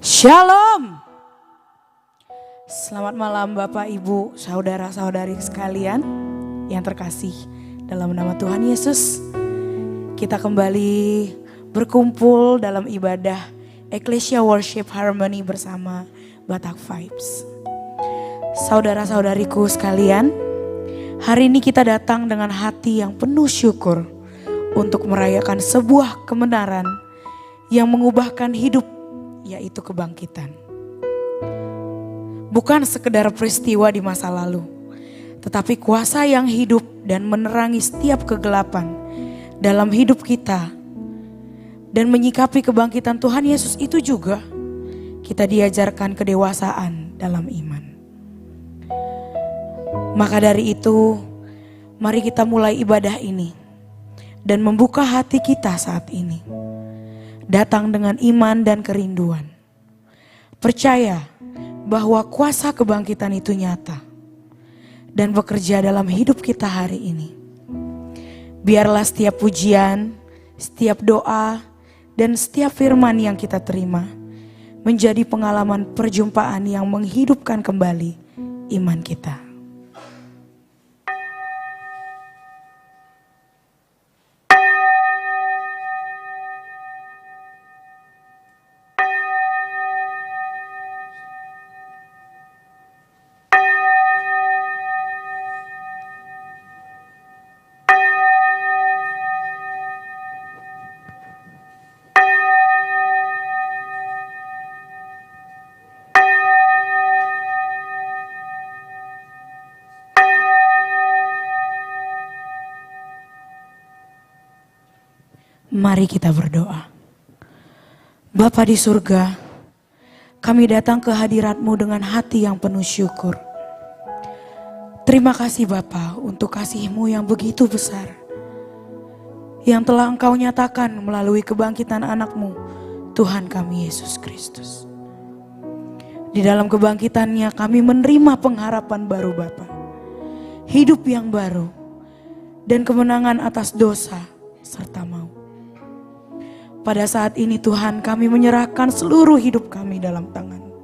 Shalom. Selamat malam Bapak, Ibu, saudara-saudari sekalian yang terkasih dalam nama Tuhan Yesus. Kita kembali berkumpul dalam ibadah Ecclesia Worship Harmony bersama Batak Vibes. Saudara-saudariku sekalian, hari ini kita datang dengan hati yang penuh syukur untuk merayakan sebuah kebenaran yang mengubahkan hidup, yaitu kebangkitan. Bukan sekedar peristiwa di masa lalu, tetapi kuasa yang hidup dan menerangi setiap kegelapan dalam hidup kita. Dan menyikapi kebangkitan Tuhan Yesus itu juga kita diajarkan kedewasaan dalam iman. Maka dari itu, mari kita mulai ibadah ini dan membuka hati kita saat ini. Datang dengan iman dan kerinduan. Percaya bahwa kuasa kebangkitan itu nyata dan bekerja dalam hidup kita hari ini. Biarlah setiap pujian, setiap doa, dan setiap firman yang kita terima menjadi pengalaman perjumpaan yang menghidupkan kembali iman kita. Mari kita berdoa. Bapa di surga, kami datang ke hadirat-Mu dengan hati yang penuh syukur. Terima kasih Bapa untuk kasih-Mu yang begitu besar, yang telah Engkau nyatakan melalui kebangkitan anak-Mu, Tuhan kami Yesus Kristus. Di dalam kebangkitannya kami menerima pengharapan baru Bapa, hidup yang baru, dan kemenangan atas dosa serta maut. Pada saat ini Tuhan, kami menyerahkan seluruh hidup kami dalam tangan-Mu.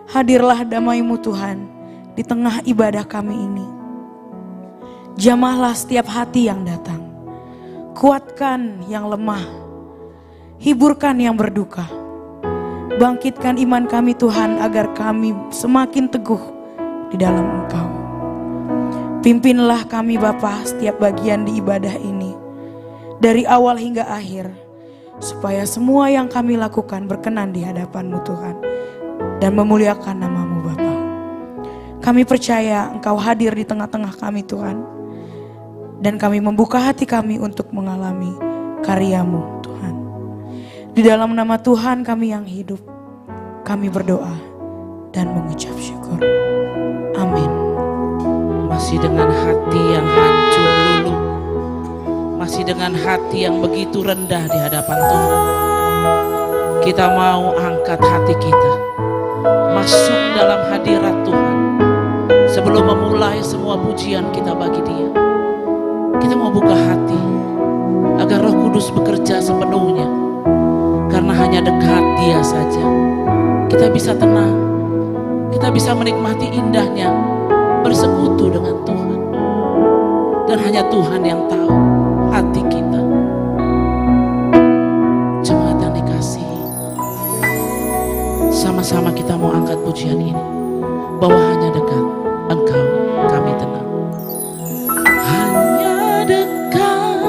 Hadirlah damai-Mu Tuhan di tengah ibadah kami ini. Jamahlah setiap hati yang datang. Kuatkan yang lemah. Hiburkan yang berduka. Bangkitkan iman kami Tuhan agar kami semakin teguh di dalam Engkau. Pimpinlah kami Bapa setiap bagian di ibadah ini. Dari awal hingga akhir. Supaya semua yang kami lakukan berkenan di hadapan-Mu Tuhan. Dan memuliakan nama-Mu Bapa. Kami percaya Engkau hadir di tengah-tengah kami Tuhan. Dan kami membuka hati kami untuk mengalami karya-Mu Tuhan. Di dalam nama Tuhan kami yang hidup. Kami berdoa dan mengucap syukur. Amin. Masih dengan hati yang hancur luluh, masih dengan hati yang begitu rendah di hadapan Tuhan, kita mau angkat hati kita masuk dalam hadirat Tuhan. Sebelum memulai semua pujian kita bagi Dia, kita mau buka hati agar Roh Kudus bekerja sepenuhnya. Karena hanya dekat Dia saja kita bisa tenang, kita bisa menikmati indahnya bersekutu dengan Tuhan. Dan hanya Tuhan yang tahu hati kita. Jemaat yang dikasihi, sama-sama kita mau angkat pujian ini, bahwa hanya dekat Engkau kami tenang. Hanya dekat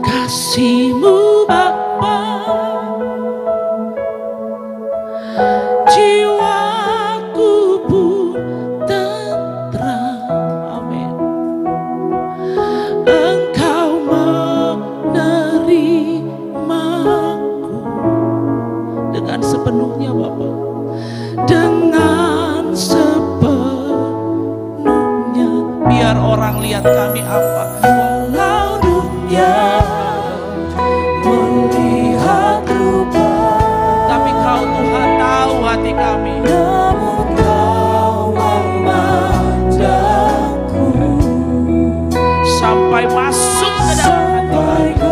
kasih-Mu Bapa, jiwaku pun tentram. Amin. Engkau menerimaku dengan sepenuhnya Bapa, dengan sepenuhnya. Biar orang lihat kami apa, walau dunia melihat rupa, tapi Kau Tuhan tahu hati kami. Namun Kau memanjaku sampai masuk ke dalam hati.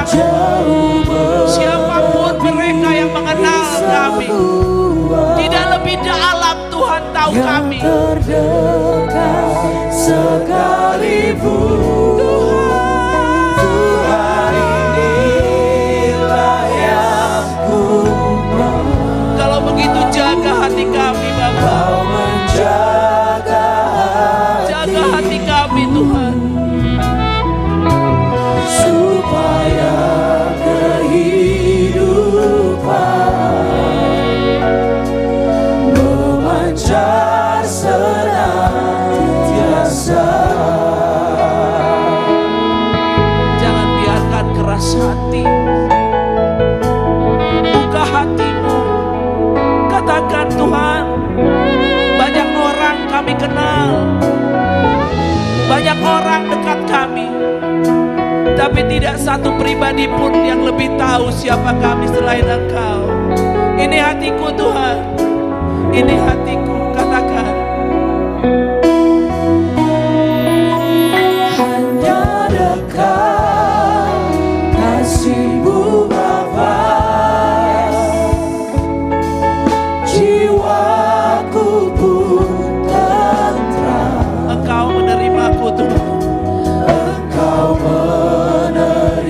kami. Siapapun mereka yang mengenal kami, tidak lebih dalam Tuhan tahu kami. Sekalipun Tuhan inilah yang ku mau. Kalau begitu jaga hati kami Bapa, Kau menjaga jaga hati kami Tuhan, supaya kehidupan memancar senantiasa. jangan biarkan keras hati. Buka hatimu, katakan Tuhan, banyak orang kami kenal, banyak orang dekat kami, tapi tidak satu pribadi pun yang lebih tahu siapa kami selain Engkau. Ini hatiku Tuhan, ini hatiku, katakan. Hanya dekat kasih-Mu Bapa, jiwaku pun tentram. Engkau menerimaku Tuhan, Engkau menerimaku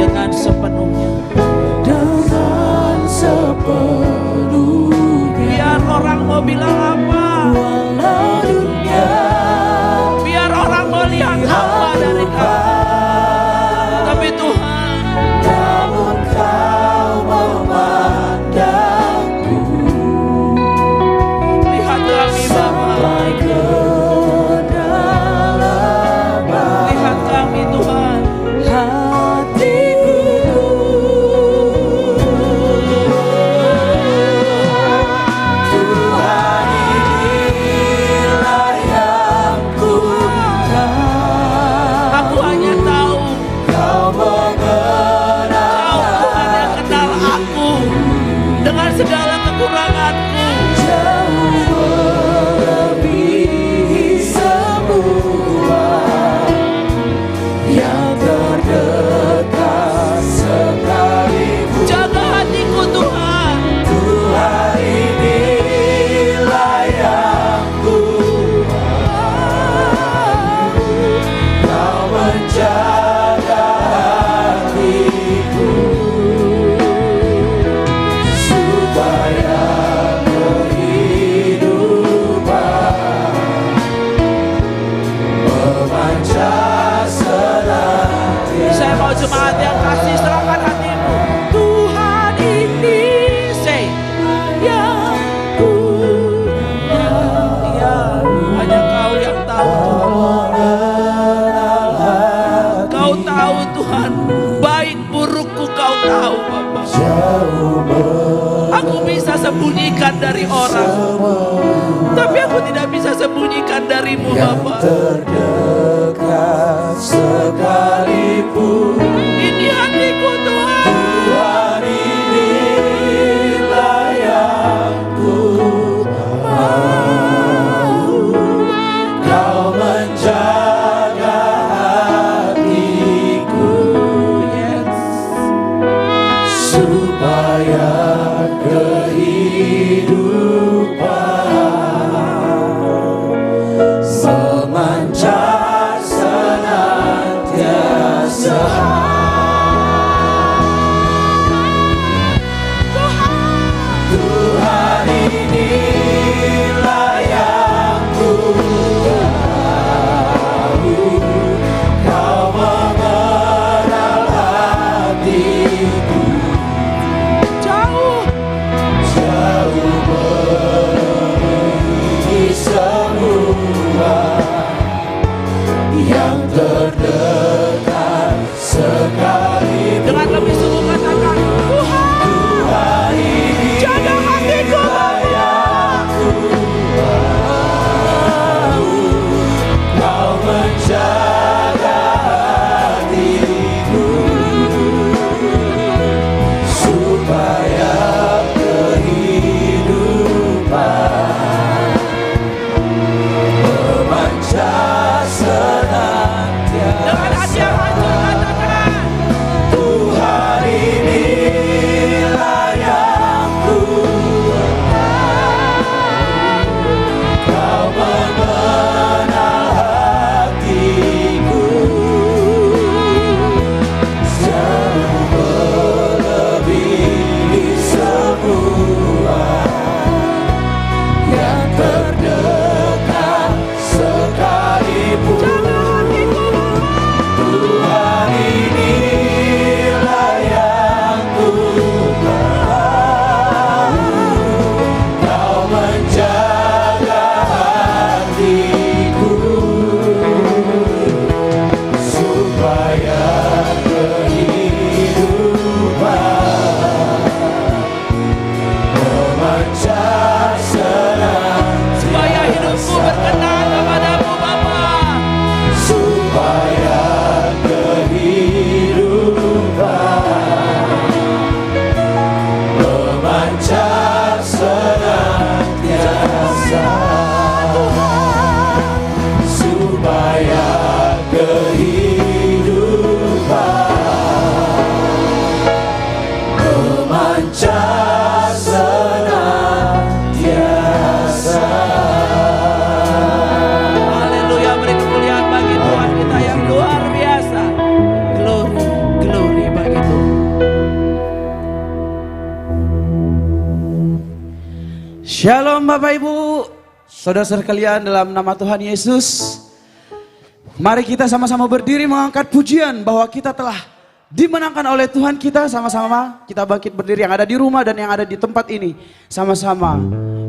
dengan sepenuhnya. dengan sepenuhnya. Biar orang mau bilang apa, Walau dunia biar orang mau lihat apa dari kami, tapi Tuhan, namun Kau memandangku lihat kami Bapa, sampai ke dalam lihat kami Tuhan. hatiku. Tuhan inilah yang ku tahu. Aku hanya tahu Kau mengenal Kau Tuhan yang kenal aku dengan segala kekuranganku. jauh melebihi semua yang terdekat sekalipun. Jaga hatiku Tuhan, Tuhan inilah yang ku mau. Kau menjaga hatiku supaya kehidupan memancar senantiasa. saya mau jemaat yang kasih, serahkan hatimu. Tuhan ini, say, Yang ku ya, hanya Kau yang tahu Tuhan. mengenal hati Kau tahu Tuhan, baik burukku Kau tahu Bapa. jauh Aku bisa sembunyikan dari orang, tapi aku tidak bisa sembunyikan dari-Mu yang Bapa. terdekat sekalipun. Ini hatiku Tuhan, Tuhan inilah yang ku mau. Kau menjaga hatiku supaya kehidupan memancar senantiasa. Tuhan inilah yang ku tahu. Kau mengenal hatiku jauh jauh melebihi semua yang terdekat Bapak Ibu, saudara-saudara sekalian dalam nama Tuhan Yesus. Mari kita sama-sama berdiri mengangkat pujian bahwa kita telah dimenangkan oleh Tuhan kita. Sama-sama kita bangkit berdiri yang ada di rumah dan yang ada di tempat ini. Sama-sama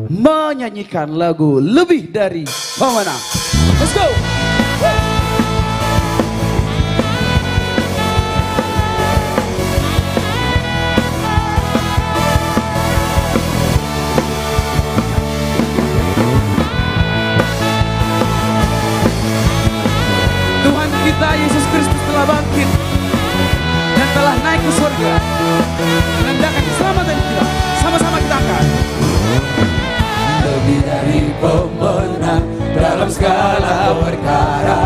menyanyikan lagu Lebih Dari Pemenang. Let's go! Kita Yesus Kristus telah bangkit dan telah naik ke surga, menandakan keselamatan kita. Sama-sama kita angkat. Lebih dari pemenang dalam segala perkara,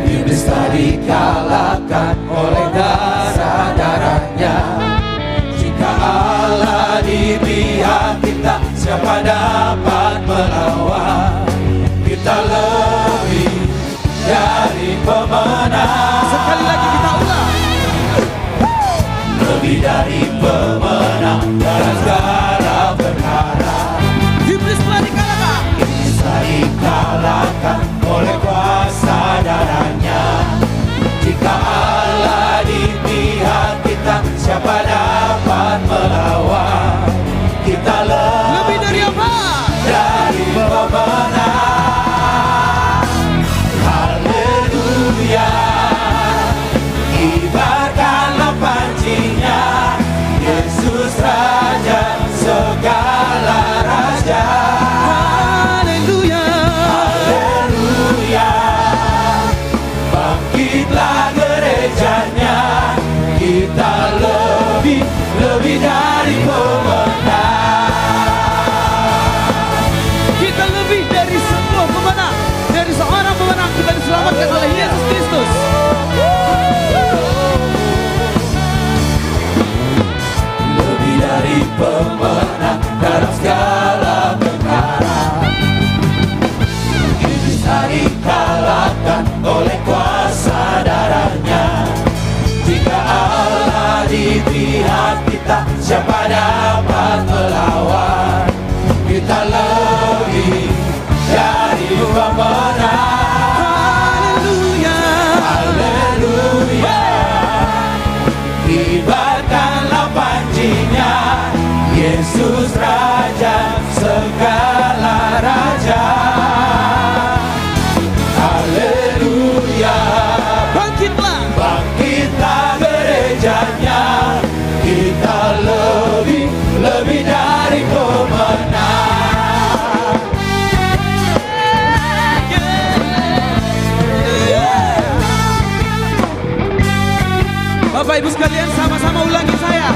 iblis telah dikalahkan oleh darah-darahnya. Jika Allah di pihak kita, siapa dapat melawan? Kita lebih dari pemenang. Sekali lagi kita ulang. Lebih dari pemenang dalam segala perkara, Iblis telah dikalahkan. iblis telah dikalahkan oleh kuasa darahnya. Jika Allah di pihak kita, siapa dapat melawan? Kita Lebih dari apa? dari pemenang. Haleluya, kibarkanlah pancinya, Yesus Raja segala raja. Haleluya. Haleluya, bangkitlah gerejanya, kita lebih dari pemenang. Kita lebih dari sebuah pemenang. Dari seorang pemenang kita diselamatkan oleh Yesus Kristus. Lebih dari pemenang dalam segala perkara, iblis telah dikalahkan oleh kuasa darahnya. Jika Allah di pihak kita, siapa dapat melawan? Kita lebih dari pemenang. Haleluya. Haleluya, kibarkanlah pancinya, Yesus Raja segala raja. Haleluya, Bangkitlah. bangkitlah gerejanya, kita lebih dari pemenang. Bapak Ibu sekalian sama-sama ulangi saya.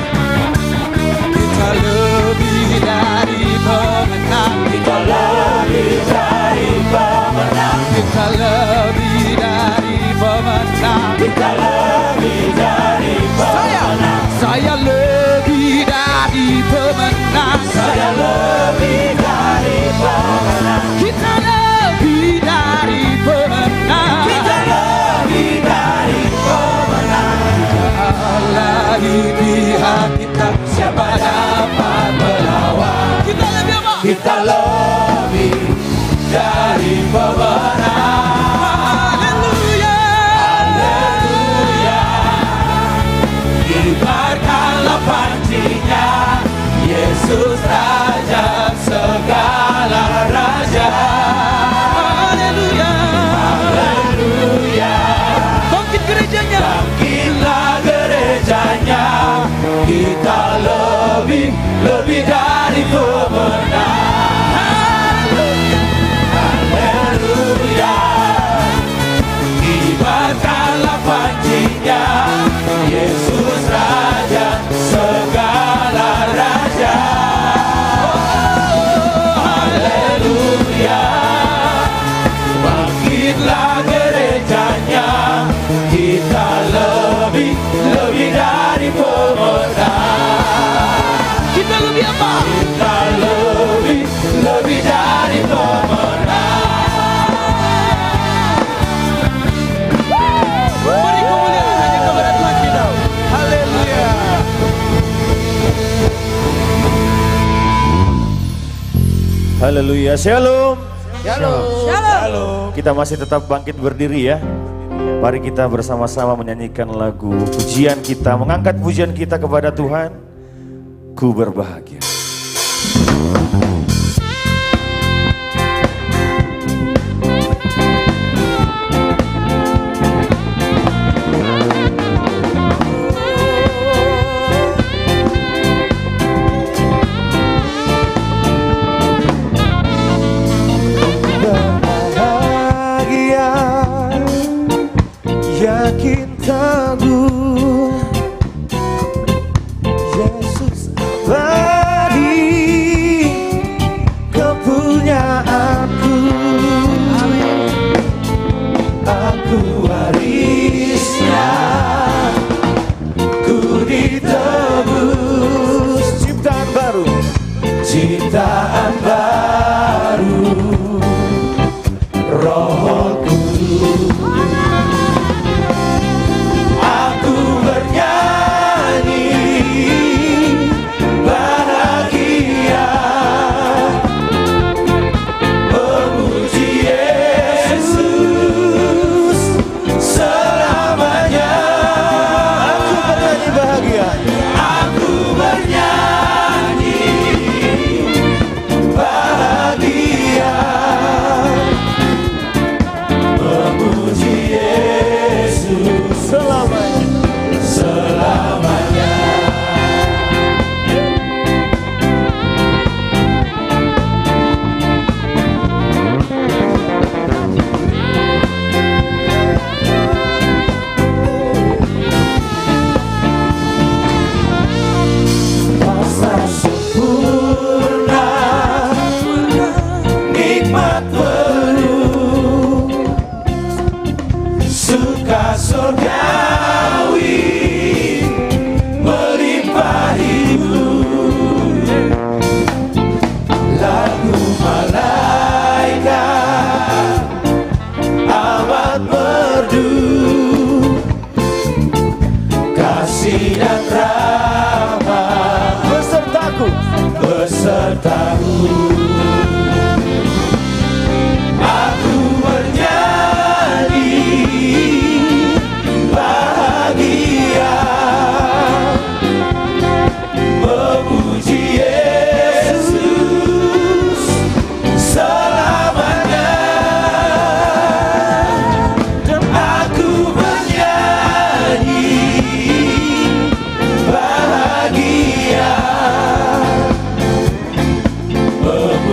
Kita lebih dari pemenang. Kita lebih dari pemenang. Kita lebih dari pemenang. Kita lebih dari pemenang. Saya lebih dari pemenang. Saya lebih dari pemenang. Kita lebih dari pemenang. Kita lebih dari pemenang. Allah di pihak kita, Siapa dapat melawan? kita lebih apa? Kita lebih dari pemenang. Haleluya. Haleluya, Haleluya, shalom. Halo. Kita masih tetap bangkit berdiri ya. Mari kita bersama-sama menyanyikan lagu pujian kita, mengangkat pujian kita kepada Tuhan. Ku berbahagia. Yakin teguh Yesus abadi kepunyaanku. Aku warisnya, ku ditebus ciptaan baru, ciptaan baru, Roh Kudus. Aku bernyanyi bahagia, memuji Yesus selamanya. Aku bernyanyi bahagia. Aku bernyanyi bahagia, memuji Yesus selamanya. Selamanya. Pasar sempurna, nikmat penuh, suka surgawi melimpah hidup. Lagu malaikat amat merdu, kasih dan rahmat besertaku, besertaku. Aku bernyanyi bahagia, memuji Yesus selamanya. Dan aku bernyanyi bahagia, memuji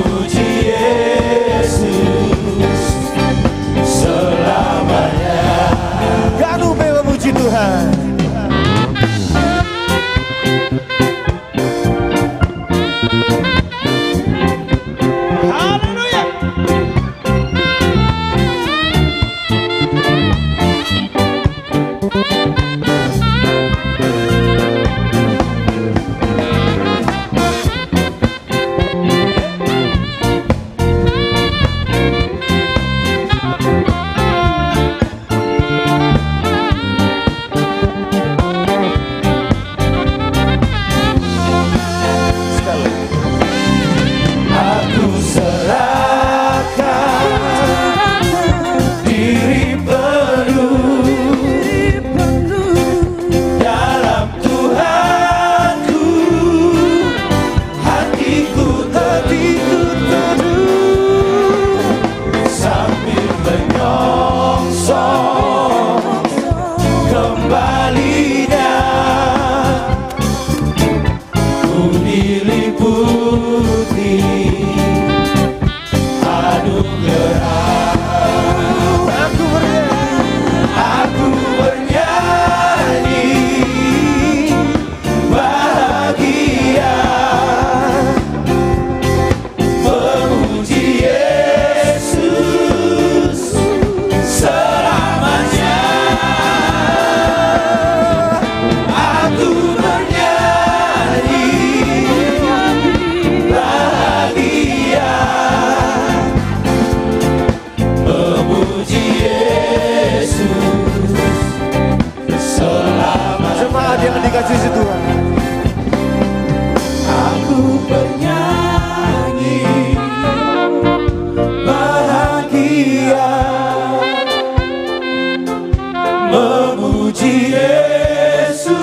memuji Yesus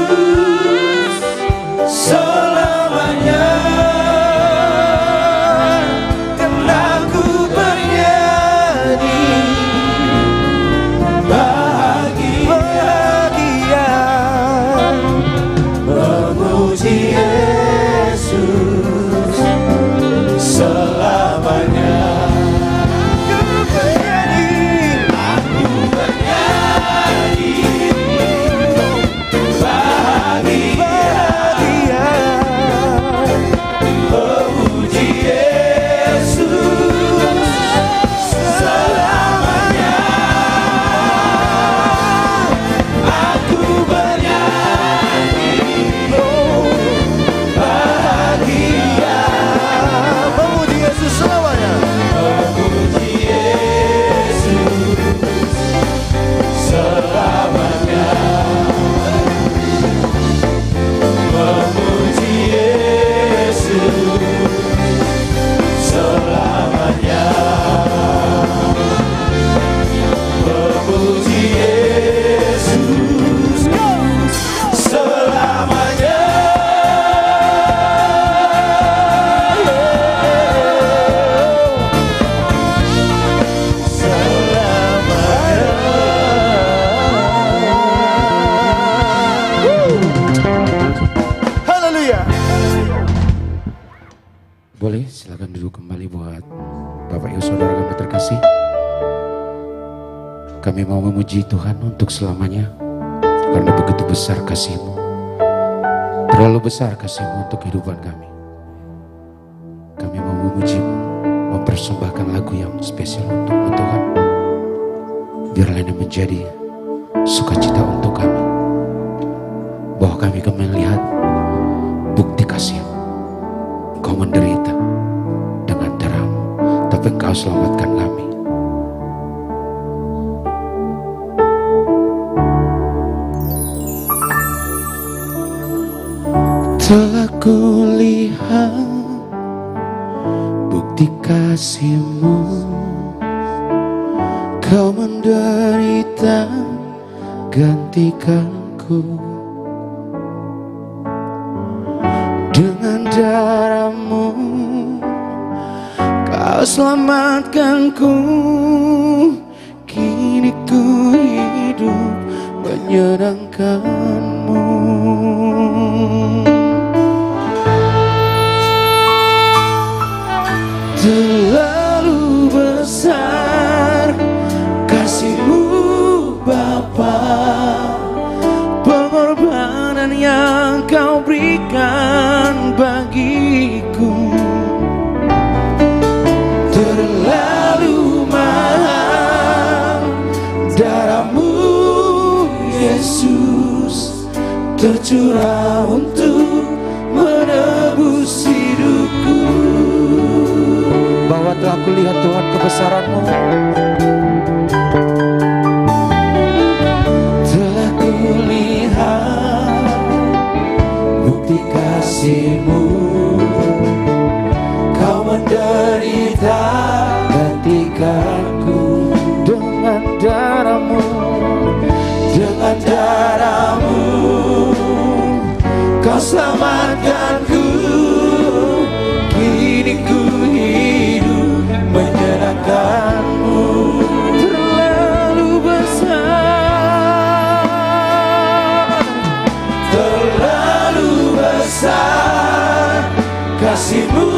selamanya. Karena ku bernyanyi bahagia memuji Yesus selamanya. Aku bernyanyi bahagia memuji Yesus selamanya. Aku bernyanyi bahagia memuji Yesus selamanya. Memuji Yesus selamanya. Memuji Yesus selamanya. Memuji Yesus selamanya. Haleluya. Boleh silakan duduk kembali buat Bapak Ibu Saudara kami terkasih. Kami mau memuji Tuhan untuk selamanya, karena begitu besar kasih-Mu. Terlalu besar kasih-Mu untuk kehidupan kami. Kami mau memuji-Mu, mempersembahkan lagu yang spesial untuk-Mu Tuhan. Biarlah ini menjadi sukacita untuk kami, bahwa kami akan melihat bukti kasih-Mu. Kau menderita dengan darah-Mu, tapi Engkau selamatkan kami. Telah kulihat bukti kasih-Mu, Kau menderita gantikanku. Dengan darah-Mu Kau selamatkanku. Kini ku hidup menyenangkan-Mu. Terlalu besar kasih-Mu Bapa, pengorbanan yang Kau berikan bagiku. Terlalu mahal darah-Mu Yesus, tercurah untuk menebus hidupku. Bahwa telah kulihat Tuhan kebesaran-Mu, telah kulihat bukti kasih-Mu. Kau menderita gantikanku. Dengan darah-Mu, dengan darah-Mu Kau selamatkanku. Kini ku hidup menyenangkan-Mu. Terlalu besar, terlalu besar kasih-Mu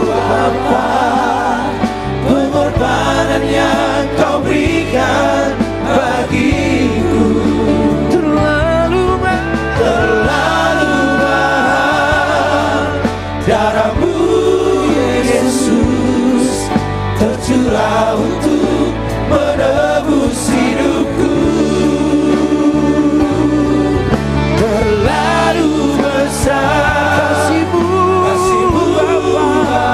Bapa, pengorbanan yang Kau berikan bagiku. Terlalu mahal darah-Mu Yesus, tercurah untuk menebus hidupku. Terlalu besar kasih-Mu Bapa,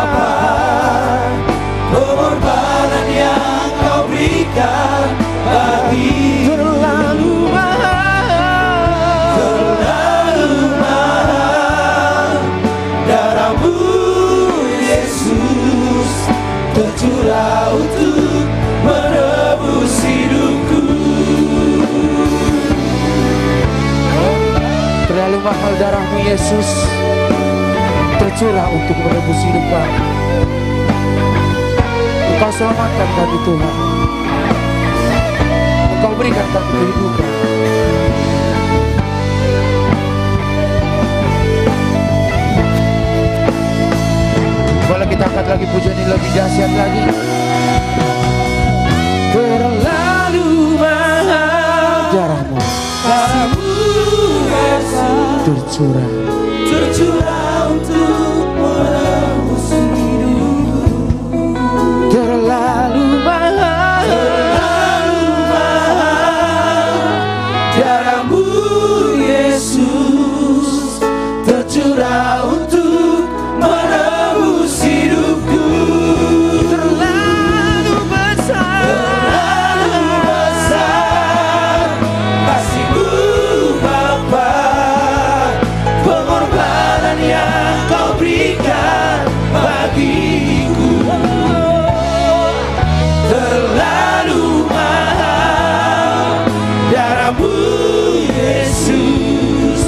Yesus tercurah untuk menebus hidup kami. Engkau selamatkan kami Tuhan. Engkau berikan kami kehidupan. Boleh kita angkat lagi pujian ini lebih dahsyat lagi. Terlalu mahal darahmu, kasihmu Yesus tercurah untuk menebus hidupku. Terlalu mahal darahmu Yesus tercurah untuk menebus hidupku. Terlalu besar kasih-Mu Bapa, pengorbanan yang Kau berikan bagiku. Terlalu mahal darah-Mu Yesus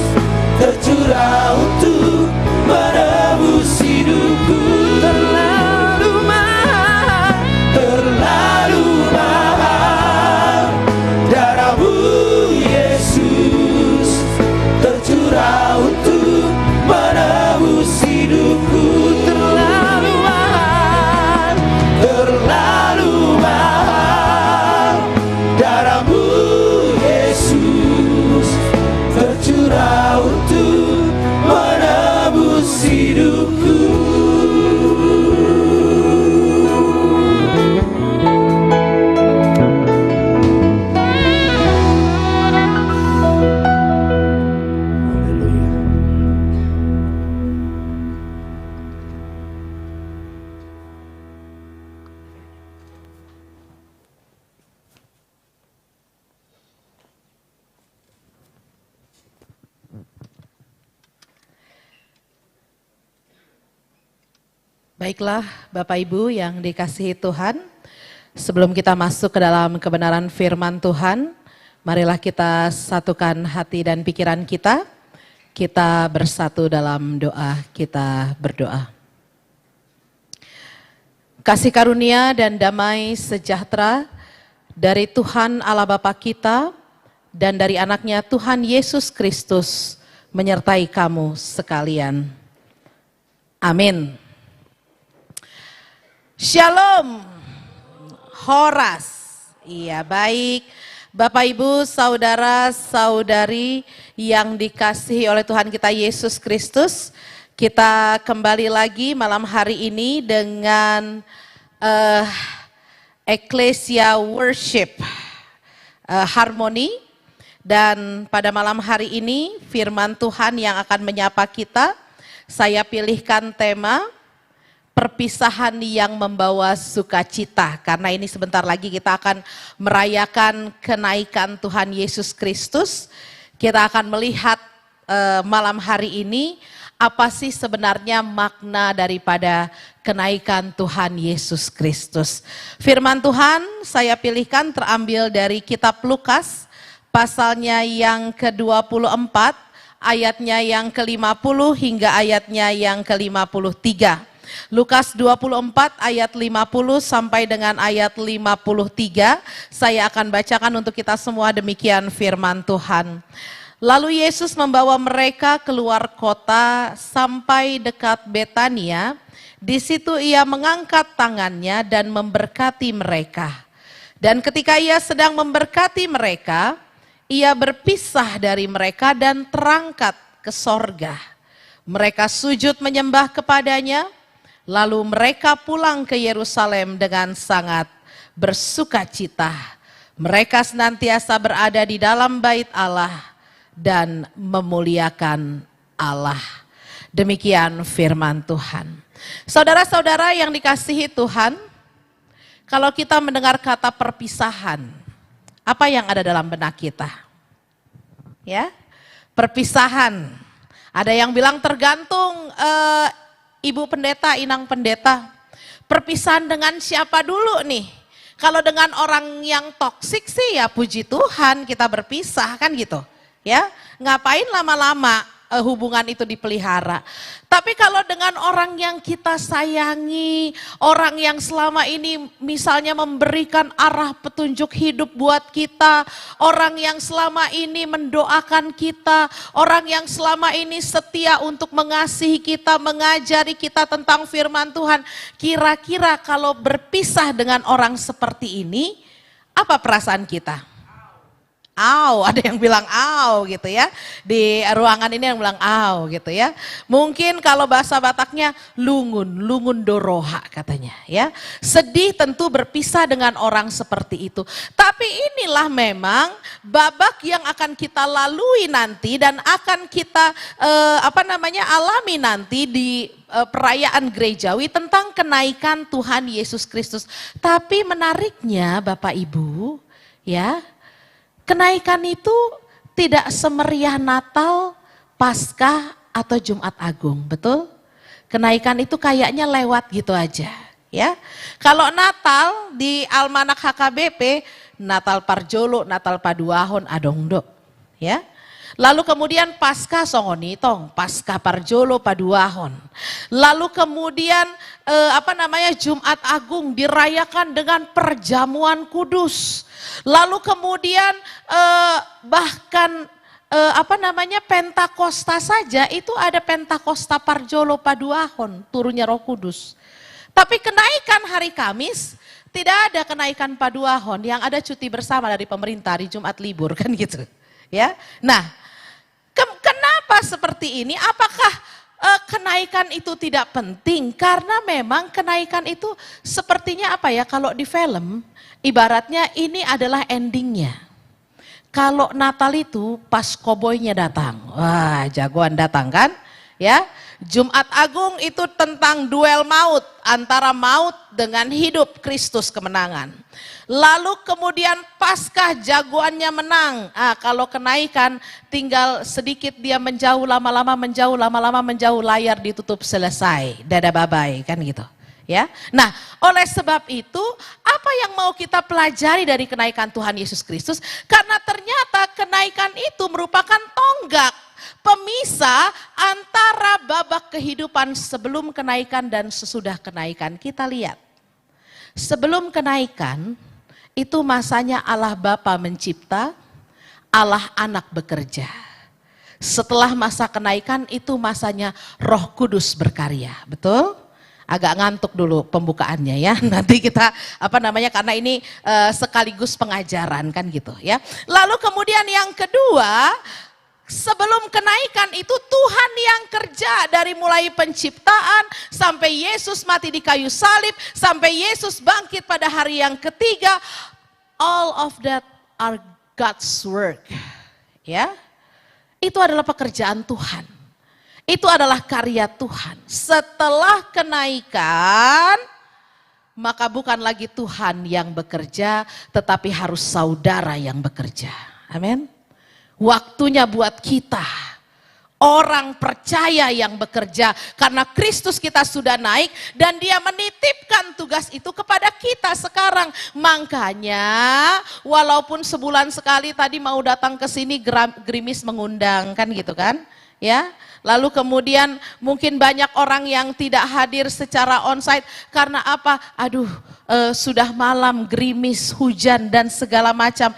tercurah untuk menebus hidupku. Terlalu mahal darah-Mu Yesus tercurah untuk menebus hidupku. Terlalu mahal darah-Mu Yesus tercurah untuk menebus hidupku. Baiklah Bapak Ibu yang dikasihi Tuhan, sebelum kita masuk ke dalam kebenaran firman Tuhan, marilah kita satukan hati dan pikiran kita bersatu dalam doa, kita berdoa. Kasih karunia dan damai sejahtera dari Tuhan Allah Bapa kita dan dari anaknya Tuhan Yesus Kristus menyertai kamu sekalian. Amin. Shalom, Horas. Iya baik, Bapak Ibu, Saudara, Saudari yang dikasihi oleh Tuhan kita Yesus Kristus. Kita kembali lagi malam hari ini dengan Ecclesia Worship Harmony. Dan pada malam hari ini firman Tuhan yang akan menyapa kita, saya pilihkan tema perpisahan yang membawa sukacita, karena ini sebentar lagi kita akan merayakan kenaikan Tuhan Yesus Kristus. Kita akan melihat malam hari ini apa sih sebenarnya makna daripada kenaikan Tuhan Yesus Kristus. Firman Tuhan saya pilihkan terambil dari kitab Lukas pasalnya yang ke-24, ayatnya yang ke-50 hingga ayatnya yang ke-53. Lukas 24 ayat 50 sampai dengan ayat 53, saya akan bacakan untuk kita semua, demikian firman Tuhan. Lalu Yesus membawa mereka keluar kota sampai dekat Betania. Di situ ia mengangkat tangannya dan memberkati mereka. Dan ketika ia sedang memberkati mereka, ia berpisah dari mereka dan terangkat ke sorga. Mereka sujud menyembah kepadanya. Lalu mereka pulang ke Yerusalem dengan sangat bersukacita. Mereka senantiasa berada di dalam bait Allah dan memuliakan Allah. Demikian firman Tuhan. Saudara-saudara yang dikasihi Tuhan, kalau kita mendengar kata perpisahan, apa yang ada dalam benak kita? Ya, perpisahan. Ada yang bilang tergantung Ibu Pendeta, Inang Pendeta, perpisahan dengan siapa dulu nih? Kalau dengan orang yang toksik sih ya puji Tuhan kita berpisah kan gitu. Ya, ngapain lama-lama hubungan itu dipelihara. Tapi kalau dengan orang yang kita sayangi, orang yang selama ini misalnya memberikan arah petunjuk hidup buat kita, orang yang selama ini mendoakan kita, orang yang selama ini setia untuk mengasihi kita, mengajari kita tentang firman Tuhan. Kira-kira kalau berpisah dengan orang seperti ini, apa perasaan kita? Au, ada yang bilang au gitu ya. Di ruangan ini yang bilang au gitu ya. Mungkin kalau bahasa Bataknya lungun doroha katanya ya. Sedih tentu berpisah dengan orang seperti itu. Tapi inilah memang babak yang akan kita lalui nanti dan akan kita alami nanti di perayaan gerejawi tentang kenaikan Tuhan Yesus Kristus. Tapi menariknya Bapak Ibu ya, kenaikan itu tidak semeriah Natal, Paskah, atau Jumat Agung, betul? Kenaikan itu kayaknya lewat gitu aja, ya. Kalau Natal di Almanak HKBP, Natal Parjolo, Natal Paduahon, Adongdo, ya. Lalu kemudian Paskah Songonitong, Paskah Parjolo Paduahon. Lalu kemudian Jumat Agung dirayakan dengan perjamuan kudus. Lalu kemudian Pentakosta saja itu ada Pentakosta Parjolo Paduahon, turunnya Roh Kudus. Tapi kenaikan hari Kamis tidak ada kenaikan Paduahon, yang ada cuti bersama dari pemerintah di Jumat libur kan gitu. Ya. Nah, kenapa seperti ini? Apakah kenaikan itu tidak penting? Karena memang kenaikan itu sepertinya kalau di film, ibaratnya ini adalah endingnya. Kalau Natal itu pas koboynya datang, wah jagoan datang kan? Ya, Jumat Agung itu tentang duel maut, antara maut dengan hidup, Kristus kemenangan. Lalu kemudian Paskah jagoannya menang. Kalau kenaikan tinggal sedikit dia menjauh, lama-lama menjauh, layar ditutup, selesai, dadah bye-bye kan gitu. Ya. Nah, oleh sebab itu apa yang mau kita pelajari dari kenaikan Tuhan Yesus Kristus? Karena ternyata kenaikan itu merupakan tonggak pemisah antara babak kehidupan sebelum kenaikan dan sesudah kenaikan. Kita lihat, sebelum kenaikan itu masanya Allah Bapa mencipta, Allah Anak bekerja. Setelah masa kenaikan itu masanya Roh Kudus berkarya, betul? Agak ngantuk dulu pembukaannya ya. Nanti kita karena ini sekaligus pengajaran kan gitu ya. Lalu kemudian yang kedua, sebelum kenaikan itu Tuhan yang kerja dari mulai penciptaan sampai Yesus mati di kayu salib, sampai Yesus bangkit pada hari yang ketiga. All of that are God's work. Ya. Itu adalah pekerjaan Tuhan. Itu adalah karya Tuhan. Setelah kenaikan, maka bukan lagi Tuhan yang bekerja, tetapi harus saudara yang bekerja. Amin. Waktunya buat kita, orang percaya yang bekerja, karena Kristus kita sudah naik dan dia menitipkan tugas itu kepada kita sekarang. Makanya walaupun sebulan sekali tadi mau datang ke sini, gerimis mengundang kan gitu kan. Ya, lalu kemudian mungkin banyak orang yang tidak hadir secara onsite karena apa? Sudah malam, gerimis, hujan dan segala macam.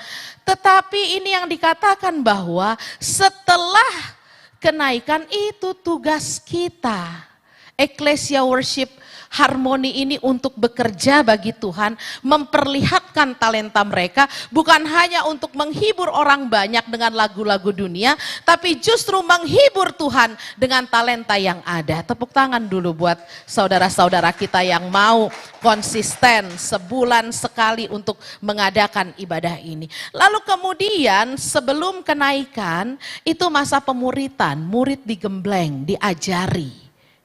Tetapi ini yang dikatakan bahwa setelah kenaikan itu tugas kita. Ecclesia Worship Harmoni ini untuk bekerja bagi Tuhan, memperlihatkan talenta mereka, bukan hanya untuk menghibur orang banyak dengan lagu-lagu dunia, tapi justru menghibur Tuhan dengan talenta yang ada. Tepuk tangan dulu buat saudara-saudara kita yang mau konsisten sebulan sekali untuk mengadakan ibadah ini. Lalu kemudian sebelum kenaikan, itu masa pemuritan, murid digembleng, diajari,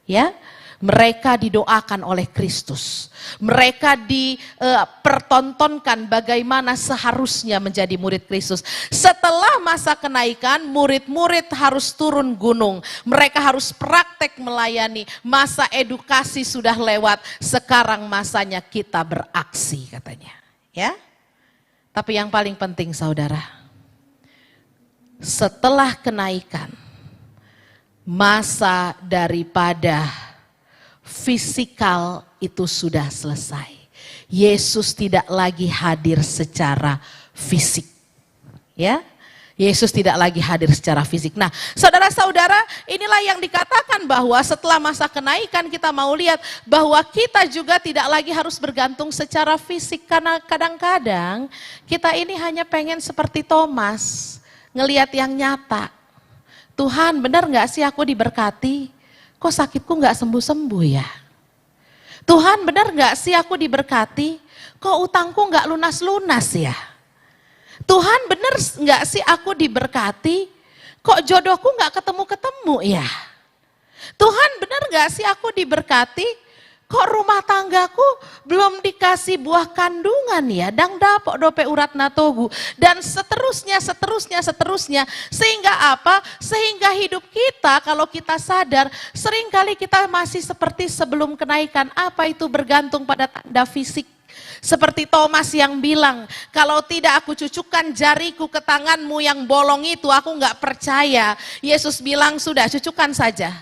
ya. Mereka didoakan oleh Kristus. Mereka dipertontonkan bagaimana seharusnya menjadi murid Kristus. Setelah masa kenaikan, murid-murid harus turun gunung. Mereka harus praktek melayani. Masa edukasi sudah lewat. Sekarang masanya kita beraksi katanya. Ya. Tapi yang paling penting saudara, setelah kenaikan, masa daripada fisikal itu sudah selesai. Yesus tidak lagi hadir secara fisik. Ya, Yesus tidak lagi hadir secara fisik. Nah, saudara-saudara, inilah yang dikatakan bahwa setelah masa kenaikan kita mau lihat bahwa kita juga tidak lagi harus bergantung secara fisik. Karena kadang-kadang kita ini hanya pengen seperti Thomas, ngelihat yang nyata. Tuhan, benar gak sih aku diberkati? Kok sakitku gak sembuh-sembuh ya? Tuhan, benar gak sih aku diberkati? Kok utangku gak lunas-lunas ya? Tuhan, benar nggak sih aku diberkati? Kok jodohku nggak ketemu-ketemu ya? Tuhan, benar nggak sih aku diberkati? Kok rumah tanggaku belum dikasih buah kandungan ya? Dang dapok dope urat natogu. Dan seterusnya. Sehingga apa? Sehingga hidup kita kalau kita sadar, seringkali kita masih seperti sebelum kenaikan. Apa itu bergantung pada tanda fisik? Seperti Thomas yang bilang, kalau tidak aku cucukkan jariku ke tanganmu yang bolong itu, aku nggak percaya. Yesus bilang, sudah cucukkan saja.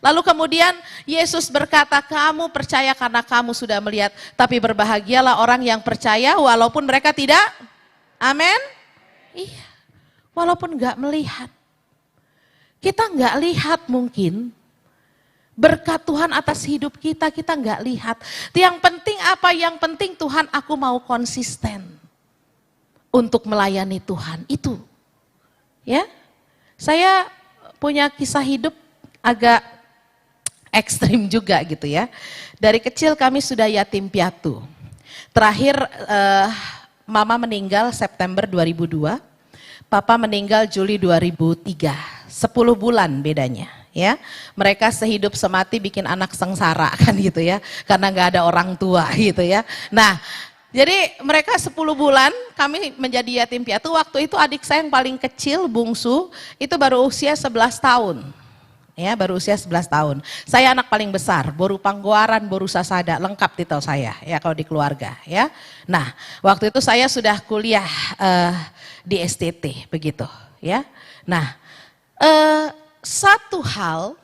Lalu kemudian Yesus berkata, kamu percaya karena kamu sudah melihat. Tapi berbahagialah orang yang percaya walaupun mereka tidak. Amin? Iya, walaupun nggak melihat. Kita nggak lihat mungkin. Berkat Tuhan atas hidup kita, kita nggak lihat. Yang penting apa? Yang penting Tuhan, aku mau konsisten untuk melayani Tuhan. Itu, ya. Saya punya kisah hidup agak ekstrim juga gitu ya. Dari kecil kami sudah yatim piatu. Terakhir mama meninggal September 2002, papa meninggal Juli 2003. 10 bulan bedanya. Ya, mereka sehidup semati bikin anak sengsara kan gitu ya, karena nggak ada orang tua gitu ya. Nah, jadi mereka 10 bulan kami menjadi yatim piatu. Waktu itu adik saya yang paling kecil, bungsu, itu baru usia 11 tahun. Ya, baru usia 11 tahun. Saya anak paling besar, boru panggoaran, boru sasada, lengkap titel saya ya kalau di keluarga ya. Nah, waktu itu saya sudah kuliah di STT begitu ya. Nah, satu hal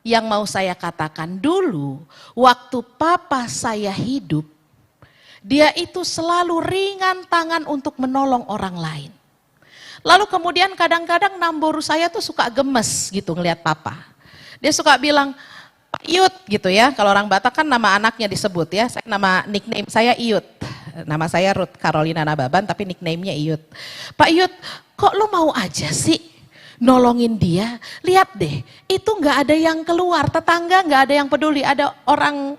yang mau saya katakan dulu, waktu papa saya hidup, dia itu selalu ringan tangan untuk menolong orang lain. Lalu kemudian kadang-kadang namboru saya tuh suka gemes gitu ngelihat papa. Dia suka bilang, Pak Iyut gitu ya, kalau orang Batak kan nama anaknya disebut ya, nama nickname saya Iyut. Nama saya Ruth Carolina Nababan tapi nickname-nya Iyut. Pak Iyut, kok lo mau aja sih nolongin dia? Lihat deh, itu nggak ada yang keluar, tetangga nggak ada yang peduli. Ada orang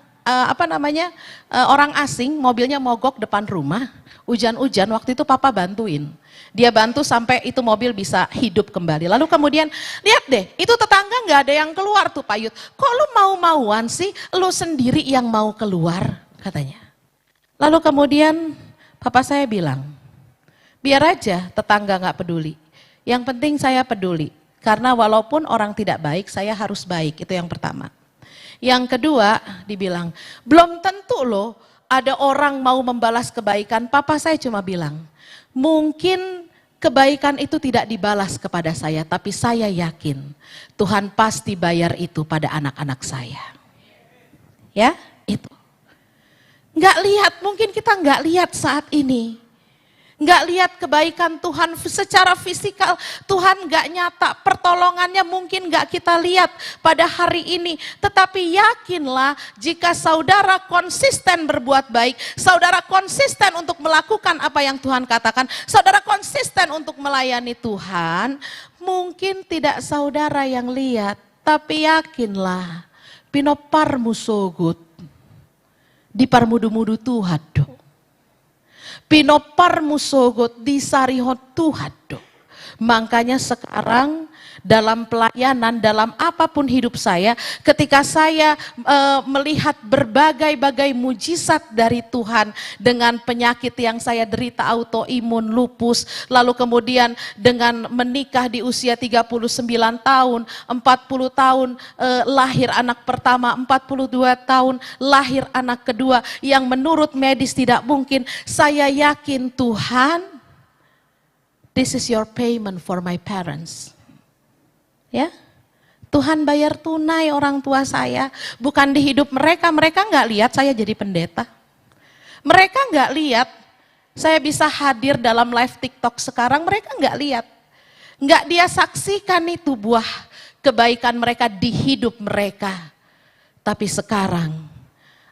orang asing, mobilnya mogok depan rumah, hujan-hujan, waktu itu papa bantuin. Dia bantu sampai itu mobil bisa hidup kembali. Lalu kemudian, lihat deh, itu tetangga nggak ada yang keluar tuh Pak Yud. Kok lu mau-mauan sih, lu sendiri yang mau keluar, katanya. Lalu kemudian papa saya bilang, biar aja tetangga nggak peduli. Yang penting saya peduli, karena walaupun orang tidak baik, saya harus baik, itu yang pertama. Yang kedua, dibilang, belum tentu loh ada orang mau membalas kebaikan. Papa saya cuma bilang, mungkin kebaikan itu tidak dibalas kepada saya, tapi saya yakin Tuhan pasti bayar itu pada anak-anak saya. Ya, itu. Nggak lihat, mungkin kita nggak lihat saat ini. Nggak lihat kebaikan Tuhan secara fisikal, Tuhan nggak nyata, pertolongannya mungkin nggak kita lihat pada hari ini. Tetapi yakinlah jika saudara konsisten berbuat baik, saudara konsisten untuk melakukan apa yang Tuhan katakan, saudara konsisten untuk melayani Tuhan, mungkin tidak saudara yang lihat, tapi yakinlah, pinoparmu sogut, di parmudu-mudu Tuhan do. Pinoparmu sogot di sarihot Tuhan do. Makanya sekarang dalam pelayanan, dalam apapun hidup saya, ketika saya melihat berbagai-bagai mujizat dari Tuhan dengan penyakit yang saya derita, autoimun, lupus, lalu kemudian dengan menikah di usia 39 tahun, 40 tahun lahir anak pertama, 42 tahun lahir anak kedua, yang menurut medis tidak mungkin, saya yakin Tuhan, this is your payment for my parents. Ya, Tuhan bayar tunai orang tua saya. Bukan di hidup mereka, mereka nggak lihat saya jadi pendeta. Mereka nggak lihat saya bisa hadir dalam live TikTok sekarang, mereka nggak lihat. Nggak dia saksikan itu buah kebaikan mereka di hidup mereka. Tapi sekarang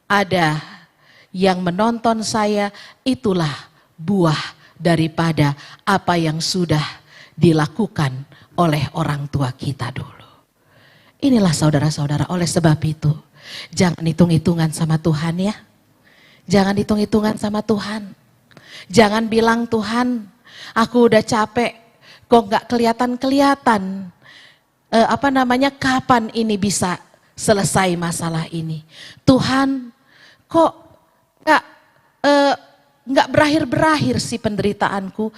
ada yang menonton saya, itulah buah daripada apa yang sudah dilakukan oleh orang tua kita dulu. Inilah saudara-saudara, oleh sebab itu jangan hitung-hitungan sama Tuhan ya. Jangan hitung-hitungan sama Tuhan. Jangan bilang, Tuhan aku udah capek kok gak kelihatan-kelihatan. Kapan ini bisa selesai masalah ini. Tuhan kok gak berakhir-berakhir sih penderitaanku.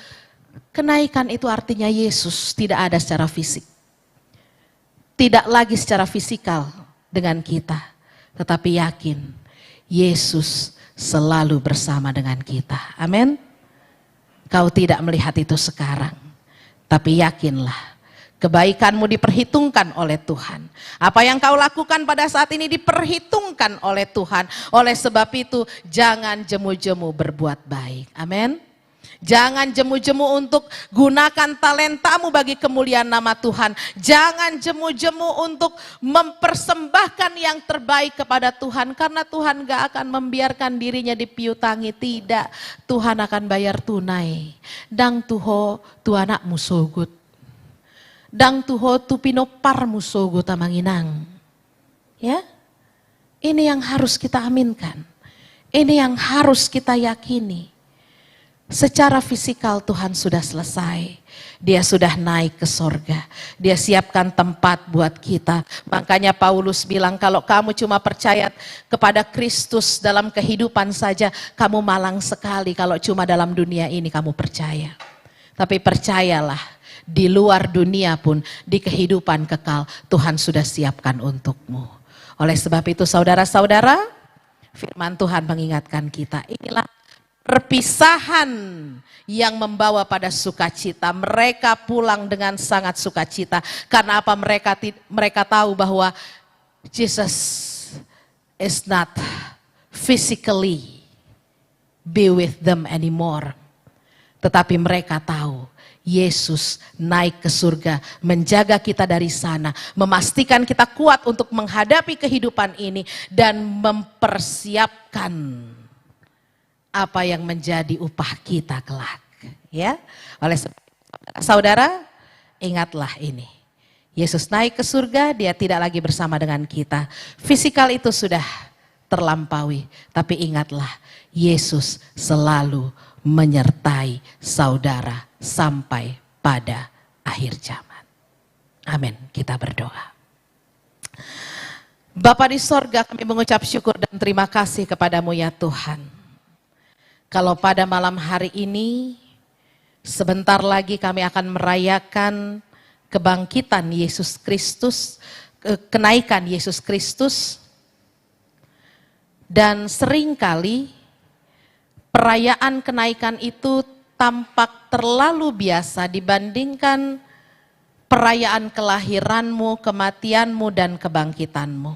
Kenaikan itu artinya Yesus tidak ada secara fisik. Tidak lagi secara fisikal dengan kita. Tetapi yakin Yesus selalu bersama dengan kita. Amin. Kau tidak melihat itu sekarang. Tapi yakinlah kebaikanmu diperhitungkan oleh Tuhan. Apa yang kau lakukan pada saat ini diperhitungkan oleh Tuhan. Oleh sebab itu jangan jemu-jemu berbuat baik. Amin. Jangan jemu-jemu untuk gunakan talentamu bagi kemuliaan nama Tuhan. Jangan jemu-jemu untuk mempersembahkan yang terbaik kepada Tuhan. Karena Tuhan gak akan membiarkan dirinya dipiutangi. Tidak, Tuhan akan bayar tunai. Dang tuho tu anakmu sogut. Dang tuho tu pinoparmu sogut amanginang. Ya, ini yang harus kita aminkan. Ini yang harus kita yakini. Secara fisikal Tuhan sudah selesai. Dia sudah naik ke sorga. Dia siapkan tempat buat kita. Makanya Paulus bilang kalau kamu cuma percaya kepada Kristus dalam kehidupan saja, kamu malang sekali kalau cuma dalam dunia ini kamu percaya. Tapi percayalah, di luar dunia pun, di kehidupan kekal, Tuhan sudah siapkan untukmu. Oleh sebab itu saudara-saudara, firman Tuhan mengingatkan kita, inilah perpisahan yang membawa pada sukacita. Mereka pulang dengan sangat sukacita. Karena apa? Mereka tahu bahwa Jesus is not physically be with them anymore. Tetapi mereka tahu Yesus naik ke surga, menjaga kita dari sana, memastikan kita kuat untuk menghadapi kehidupan ini dan mempersiapkan apa yang menjadi upah kita kelak, ya. Oleh saudara, ingatlah ini. Yesus naik ke surga, dia tidak lagi bersama dengan kita. Fisikal itu sudah terlampaui, tapi ingatlah, Yesus selalu menyertai saudara sampai pada akhir zaman. Amin. Kita berdoa. Bapa di sorga, kami mengucap syukur dan terima kasih kepadamu ya Tuhan. Kalau pada malam hari ini, sebentar lagi kami akan merayakan kebangkitan Yesus Kristus, kenaikan Yesus Kristus. Dan seringkali perayaan kenaikan itu tampak terlalu biasa dibandingkan perayaan kelahiranmu, kematianmu, dan kebangkitanmu.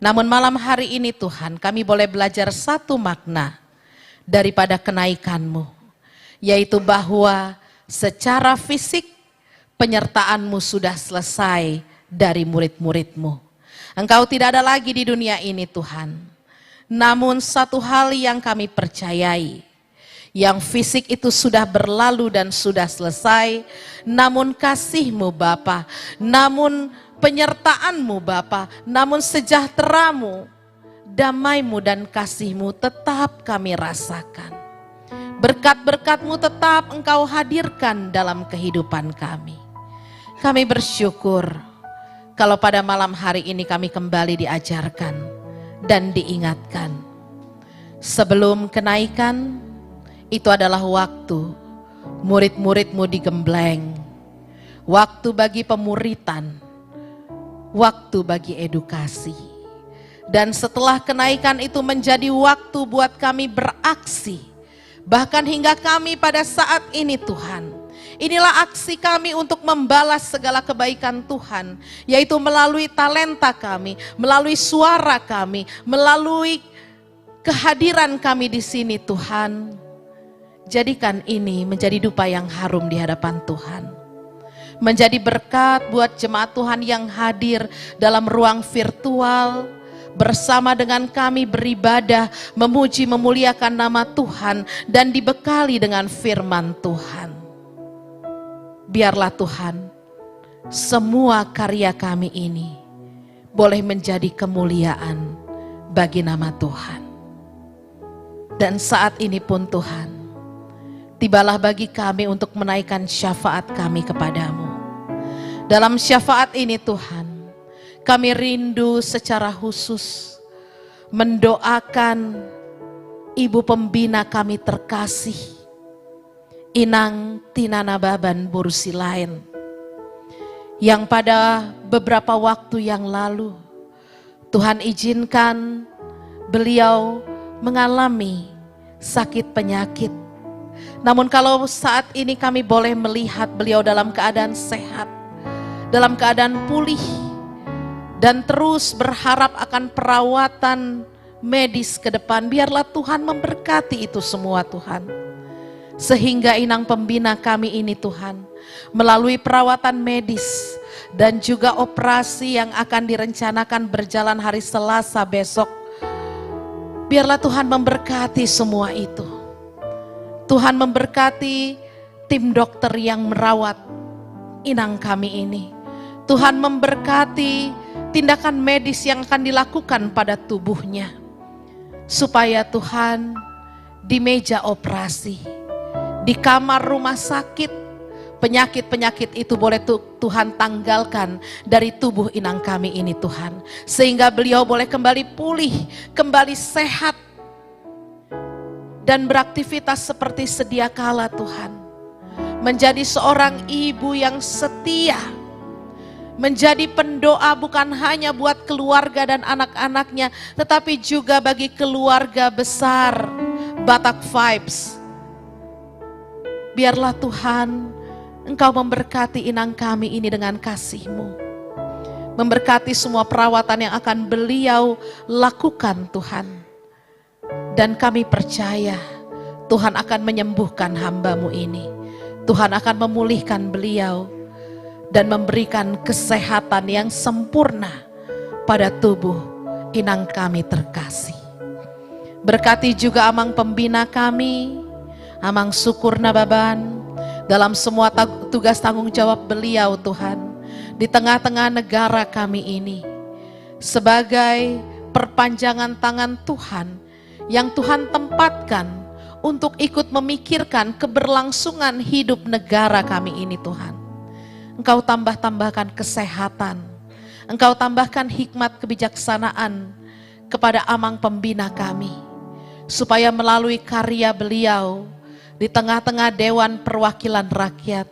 Namun malam hari ini Tuhan, kami boleh belajar satu makna daripada kenaikanmu, yaitu bahwa secara fisik penyertaanmu sudah selesai dari murid-muridmu. Engkau tidak ada lagi di dunia ini Tuhan. Namun satu hal yang kami percayai, yang fisik itu sudah berlalu dan sudah selesai, namun kasih-Mu Bapa, namun penyertaan-Mu Bapa, namun sejahtera-Mu, damai-Mu dan kasih-Mu tetap kami rasakan. Berkat-berkat-Mu tetap Engkau hadirkan dalam kehidupan kami. Kami bersyukur kalau pada malam hari ini kami kembali diajarkan dan diingatkan. Sebelum kenaikan, itu adalah waktu murid-murid-Mu digembleng. Waktu bagi pemuritan, waktu bagi edukasi. Dan setelah kenaikan itu menjadi waktu buat kami beraksi. Bahkan hingga kami pada saat ini Tuhan, Inilah aksi kami untuk membalas segala kebaikan Tuhan, yaitu melalui talenta kami, melalui suara kami, melalui kehadiran kami di sini Tuhan. Jadikan ini menjadi dupa yang harum di hadapan Tuhan. Menjadi berkat buat jemaat Tuhan yang hadir dalam ruang virtual, bersama dengan kami beribadah, memuji, memuliakan nama Tuhan, dan dibekali dengan firman Tuhan. Biarlah Tuhan, semua karya kami ini boleh menjadi kemuliaan bagi nama Tuhan. Dan saat ini pun Tuhan, tibalah bagi kami untuk menaikkan syafaat kami kepadamu. Dalam syafaat ini Tuhan, kami rindu secara khusus mendoakan Ibu Pembina kami terkasih, Inang Tinana Baban Bursilain, yang pada beberapa waktu yang lalu Tuhan izinkan beliau mengalami sakit penyakit. Namun kalau saat ini kami boleh melihat beliau dalam keadaan sehat, dalam keadaan pulih, dan terus berharap akan perawatan medis ke depan, biarlah Tuhan memberkati itu semua Tuhan. Sehingga Inang Pembina kami ini Tuhan, melalui perawatan medis dan juga operasi yang akan direncanakan berjalan hari Selasa besok, biarlah Tuhan memberkati semua itu. Tuhan memberkati tim dokter yang merawat inang kami ini. Tuhan memberkati tindakan medis yang akan dilakukan pada tubuhnya, supaya Tuhan di meja operasi, di kamar rumah sakit, penyakit-penyakit itu boleh Tuhan tanggalkan dari tubuh inang kami ini Tuhan. Sehingga beliau boleh kembali pulih, kembali sehat, dan beraktivitas seperti sedia kala Tuhan. Menjadi seorang ibu yang setia, menjadi pendoa bukan hanya buat keluarga dan anak-anaknya, tetapi juga bagi keluarga besar Batak Vibes. Biarlah Tuhan, Engkau memberkati inang kami ini dengan kasih-Mu. Memberkati semua perawatan yang akan beliau lakukan Tuhan. Dan kami percaya Tuhan akan menyembuhkan hamba-Mu ini. Tuhan akan memulihkan beliau dan memberikan kesehatan yang sempurna pada tubuh inang kami terkasih. Berkati juga Amang Pembina kami, Amang Sukurna Baban, dalam semua tugas tanggung jawab beliau Tuhan, di tengah-tengah negara kami ini, sebagai perpanjangan tangan Tuhan, yang Tuhan tempatkan untuk ikut memikirkan keberlangsungan hidup negara kami ini Tuhan. Engkau tambahkan kesehatan, Engkau tambahkan hikmat kebijaksanaan kepada Amang Pembina kami, supaya melalui karya beliau, di tengah-tengah Dewan Perwakilan Rakyat,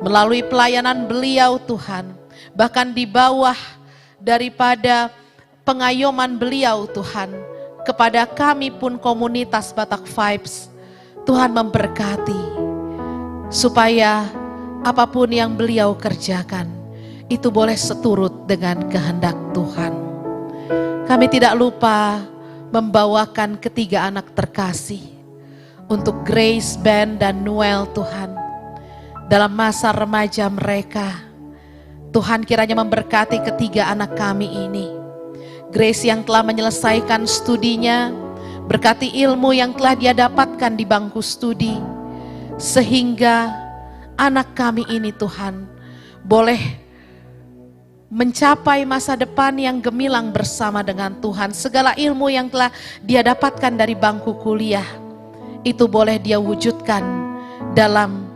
melalui pelayanan beliau Tuhan, bahkan di bawah daripada pengayoman beliau Tuhan, kepada kami pun komunitas Batak Vibes, Tuhan memberkati, supaya apapun yang beliau kerjakan, itu boleh seturut dengan kehendak Tuhan. Kami tidak lupa membawakan ketiga anak terkasih, untuk Grace, Ben, dan Noel Tuhan. Dalam masa remaja mereka, Tuhan kiranya memberkati ketiga anak kami ini. Grace yang telah menyelesaikan studinya, berkati ilmu yang telah dia dapatkan di bangku studi. Sehingga anak kami ini Tuhan, boleh mencapai masa depan yang gemilang bersama dengan Tuhan. Segala ilmu yang telah dia dapatkan dari bangku kuliah, itu boleh dia wujudkan dalam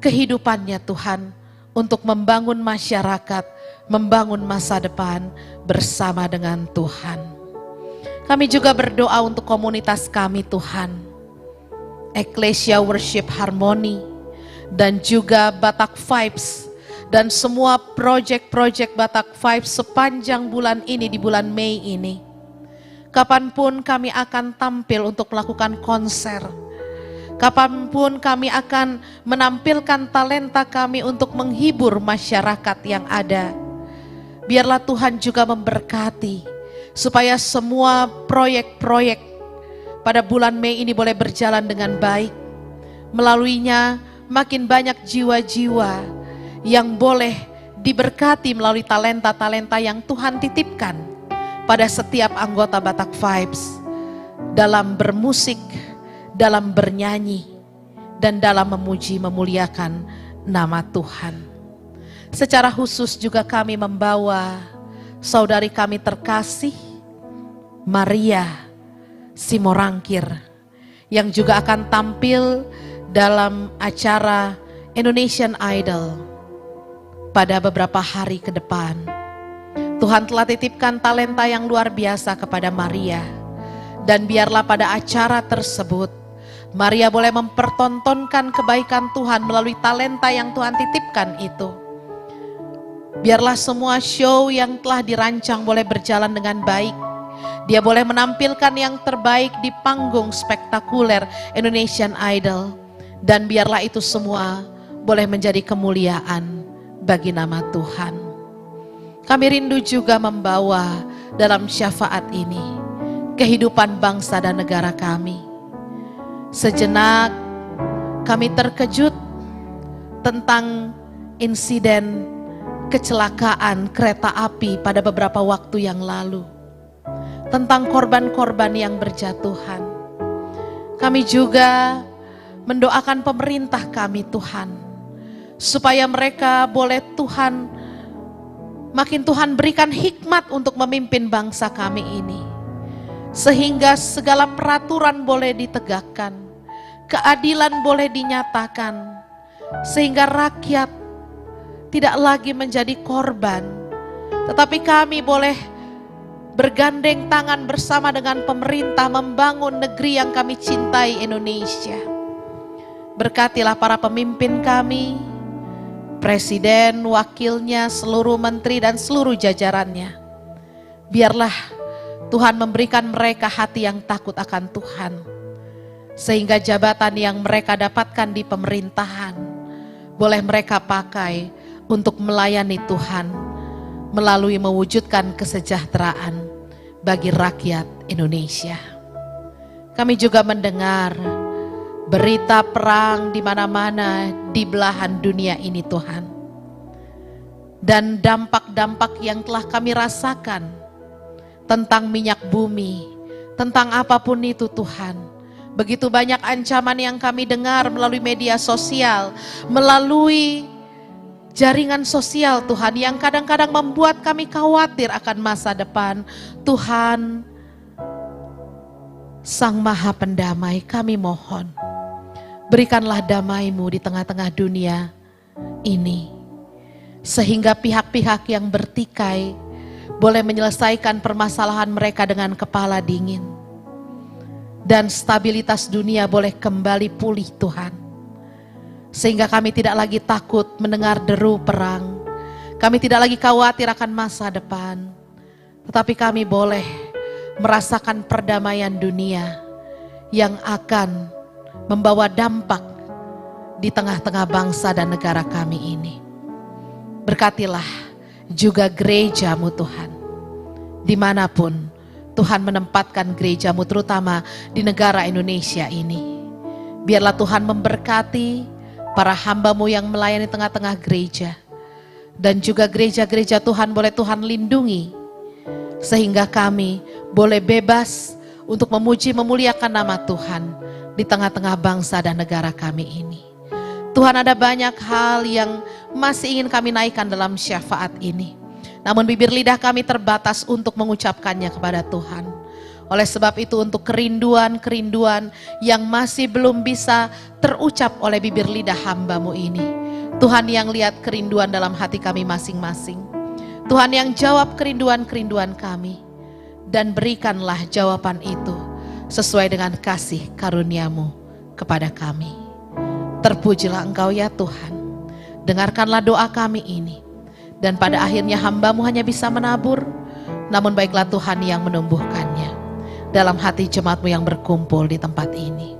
kehidupannya Tuhan, untuk membangun masyarakat, membangun masa depan bersama dengan Tuhan. Kami juga berdoa untuk komunitas kami Tuhan, Ecclesia Worship Harmony, dan juga Batak Vibes, dan semua proyek-proyek Batak Vibes sepanjang bulan ini, di bulan Mei ini. Kapanpun kami akan tampil untuk melakukan konser, Kapanpun kami akan menampilkan talenta kami untuk menghibur masyarakat yang ada. Biarlah Tuhan juga memberkati supaya semua proyek-proyek pada bulan Mei ini boleh berjalan dengan baik. Melaluinya makin banyak jiwa-jiwa yang boleh diberkati melalui talenta-talenta yang Tuhan titipkan pada setiap anggota Batak Vibes dalam bermusik, dalam bernyanyi, dan dalam memuji memuliakan nama Tuhan. Secara khusus juga kami membawa saudari kami terkasih Maria Simorangkir yang juga akan tampil dalam acara Indonesian Idol pada beberapa hari ke depan. Tuhan telah titipkan talenta yang luar biasa kepada Maria, dan biarlah pada acara tersebut Maria boleh mempertontonkan kebaikan Tuhan melalui talenta yang Tuhan titipkan itu. Biarlah semua show yang telah dirancang boleh berjalan dengan baik. Dia boleh menampilkan yang terbaik di panggung spektakuler Indonesian Idol. Dan biarlah itu semua boleh menjadi kemuliaan bagi nama Tuhan. Kami rindu juga membawa dalam syafaat ini kehidupan bangsa dan negara kami. Sejenak kami terkejut tentang insiden kecelakaan kereta api pada beberapa waktu yang lalu. Tentang korban-korban yang berjatuhan. Kami juga mendoakan pemerintah kami Tuhan, supaya mereka boleh makin Tuhan berikan hikmat untuk memimpin bangsa kami ini. Sehingga segala peraturan boleh ditegakkan, keadilan boleh dinyatakan, sehingga rakyat tidak lagi menjadi korban, tetapi kami boleh bergandeng tangan bersama dengan pemerintah membangun negeri yang kami cintai, Indonesia. Berkatilah para pemimpin kami, presiden, wakilnya, seluruh menteri dan seluruh jajarannya. Biarlah Tuhan memberikan mereka hati yang takut akan Tuhan, sehingga jabatan yang mereka dapatkan di pemerintahan boleh mereka pakai untuk melayani Tuhan melalui mewujudkan kesejahteraan bagi rakyat Indonesia. Kami juga mendengar berita perang di mana-mana di belahan dunia ini Tuhan. Dan dampak-dampak yang telah kami rasakan tentang minyak bumi, tentang apapun itu Tuhan. Begitu banyak ancaman yang kami dengar melalui media sosial, melalui jaringan sosial Tuhan, yang kadang-kadang membuat kami khawatir akan masa depan. Tuhan, Sang Maha Pendamai, kami mohon, berikanlah damai-Mu di tengah-tengah dunia ini, sehingga pihak-pihak yang bertikai boleh menyelesaikan permasalahan mereka dengan kepala dingin, dan stabilitas dunia boleh kembali pulih Tuhan. Sehingga kami tidak lagi takut mendengar deru perang, kami tidak lagi khawatir akan masa depan, tetapi kami boleh merasakan perdamaian dunia yang akan membawa dampak di tengah-tengah bangsa dan negara kami ini. Berkatilah juga gereja-Mu Tuhan, dimanapun Tuhan menempatkan gereja-Mu, terutama di negara Indonesia ini. Biarlah Tuhan memberkati para hamba-Mu yang melayani tengah-tengah gereja, dan juga gereja-gereja Tuhan boleh Tuhan lindungi, sehingga kami boleh bebas untuk memuji memuliakan nama Tuhan di tengah-tengah bangsa dan negara kami ini. Tuhan, ada banyak hal yang masih ingin kami naikkan dalam syafaat ini, namun bibir lidah kami terbatas untuk mengucapkannya kepada Tuhan. Oleh sebab itu, untuk kerinduan-kerinduan yang masih belum bisa terucap oleh bibir lidah hamba-Mu ini, Tuhan yang lihat kerinduan dalam hati kami masing-masing, Tuhan yang jawab kerinduan-kerinduan kami, dan berikanlah jawaban itu sesuai dengan kasih karunia-Mu kepada kami. Terpujilah Engkau ya Tuhan, dengarkanlah doa kami ini, dan pada akhirnya hamba-Mu hanya bisa menabur, namun baiklah Tuhan yang menumbuhkannya dalam hati jemaat-Mu yang berkumpul di tempat ini.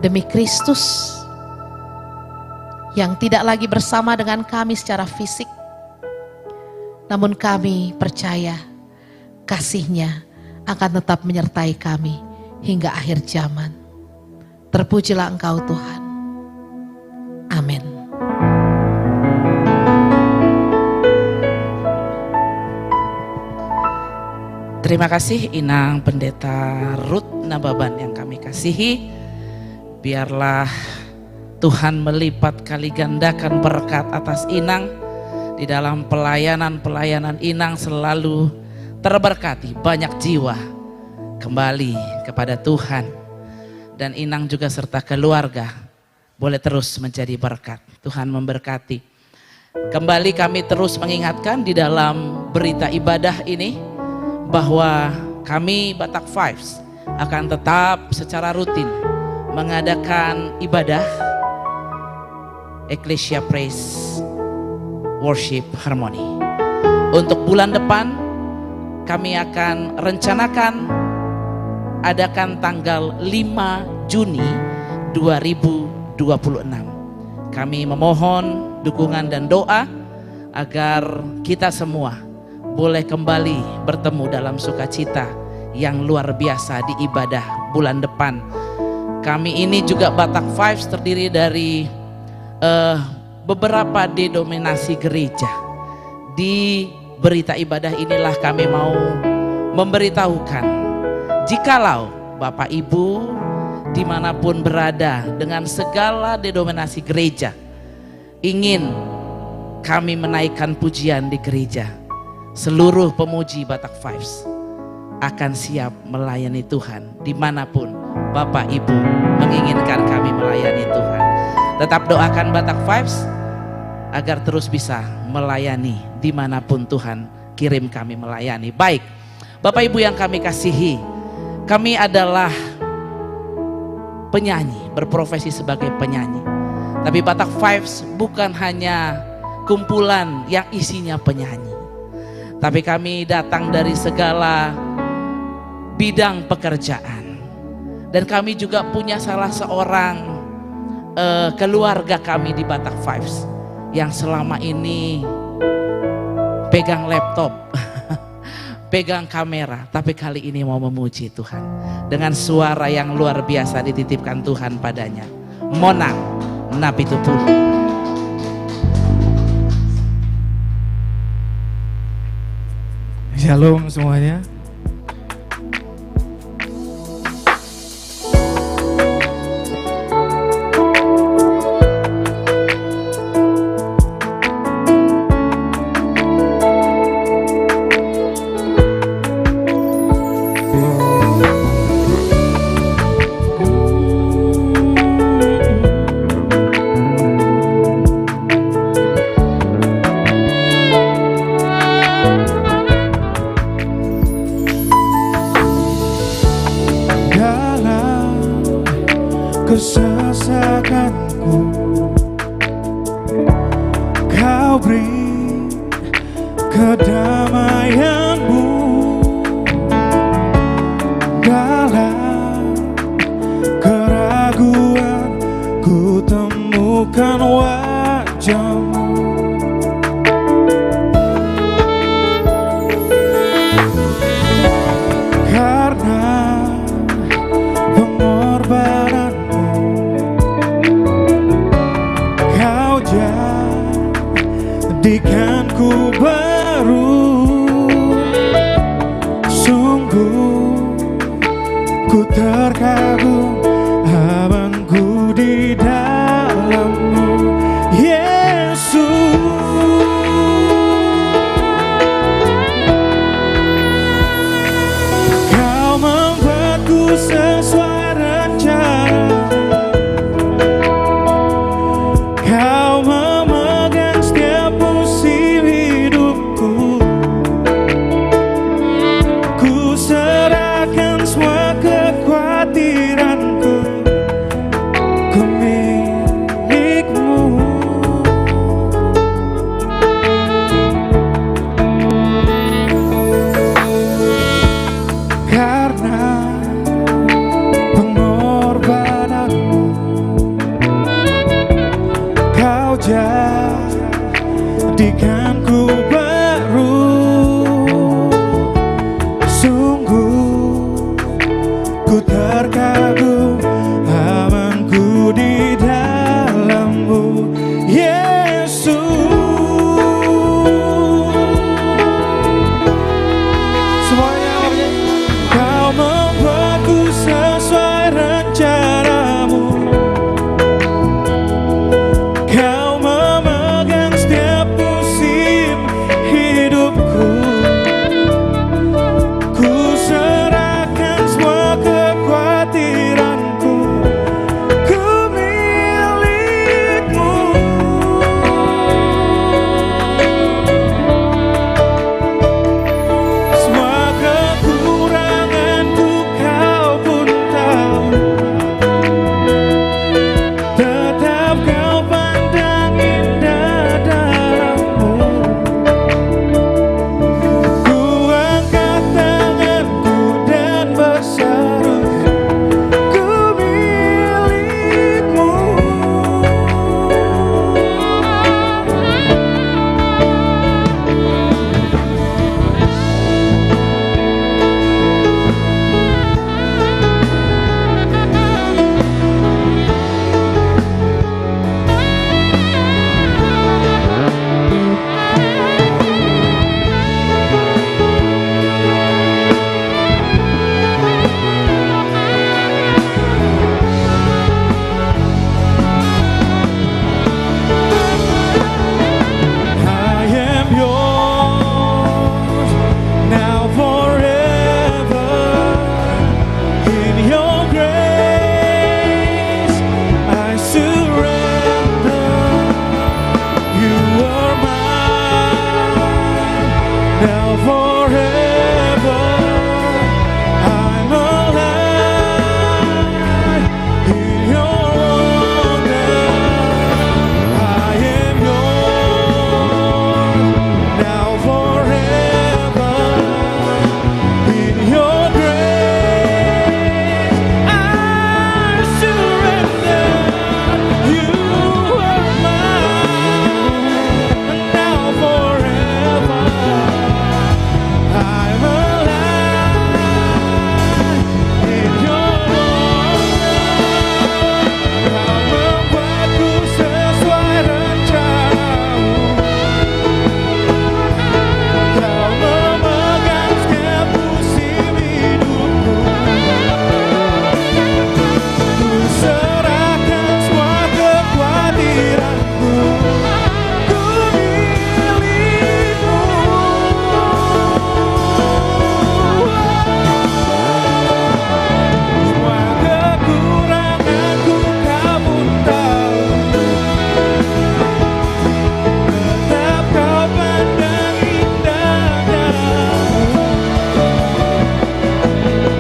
demi Kristus yang tidak lagi bersama dengan kami secara fisik, namun kami percaya kasih-Nya akan tetap menyertai kami hingga akhir zaman. Terpujilah Engkau Tuhan. Amin. Terima kasih Inang Pendeta Ruth Nababan yang kami kasihi. Biarlah Tuhan melipat kali gandakan berkat atas Inang. Di dalam pelayanan Inang selalu terberkati, banyak jiwa kembali kepada Tuhan. Dan Inang juga serta keluarga boleh terus menjadi berkat. Tuhan memberkati. Kembali kami terus mengingatkan di dalam berita ibadah ini bahwa kami Batak Vibes akan tetap secara rutin mengadakan ibadah Ecclesia Praise Worship Harmony. Untuk bulan depan kami akan rencanakan adakan tanggal 5 Juni 2026. Kami memohon dukungan dan doa agar kita semua boleh kembali bertemu dalam sukacita yang luar biasa di ibadah bulan depan. Kami ini juga Batak Vibes terdiri dari beberapa denominasi gereja. Di berita ibadah inilah kami mau memberitahukan, jikalau Bapak Ibu dimanapun berada dengan segala denominasi gereja ingin kami menaikkan pujian di gereja, seluruh pemuji Batak Vibes akan siap melayani Tuhan dimanapun Bapak Ibu menginginkan kami melayani Tuhan. Tetap doakan Batak Vibes agar terus bisa melayani dimanapun Tuhan kirim kami melayani. Baik, Bapak Ibu yang kami kasihi, kami adalah penyanyi, berprofesi sebagai penyanyi. Tapi Batak Vibes bukan hanya kumpulan yang isinya penyanyi, tapi kami datang dari segala bidang pekerjaan. Dan kami juga punya salah seorang keluarga kami di Batak Vibes yang selama ini pegang laptop, pegang kamera, tapi kali ini mau memuji Tuhan dengan suara yang luar biasa dititipkan Tuhan padanya. Monang Napitupulu. Shalom semuanya. Kesesakanku Kau beri kedamaianmu, dalam keraguan ku temukan wajahmu. Karena pengorbanan jadikanku baru, sungguh ku terkagum amanku di dalammu, Yesus. Kau membuatku sesuai rencana, Kau memegang setiap musim hidupku. Ku serahkan semua kekuatan Dikanku baru, sungguh ku terkagum, amanku di dalam-Mu, Yesus. Semuanya Kau membuatku sesuai rencana-Mu. Kau memegang setiap musim hidupku. Ku serahkan semua kekhawatiranku. Ku milik-Mu. Semua kekuranganku Kau pun tahu. Tetap Kau pandang indah dalam-Mu. Ku angkat tanganku dan berseru, ku milik-Mu. I am yours now forever. In your grace I surrender. You are mine now forever. I'm alive in your wonder. I am yours now forever. In your grace I surrender. You are mine now forever. I'm alive in your wonder. Kau membuatku sesuai rencana-Mu. Kau memegang setiap musim hidupku. Ku serahkan semua kekhawatiranku. Ku milik-Mu. Semua kekuranganku Kau pun tahu. Tetap Kau pandang indah dalam-Mu.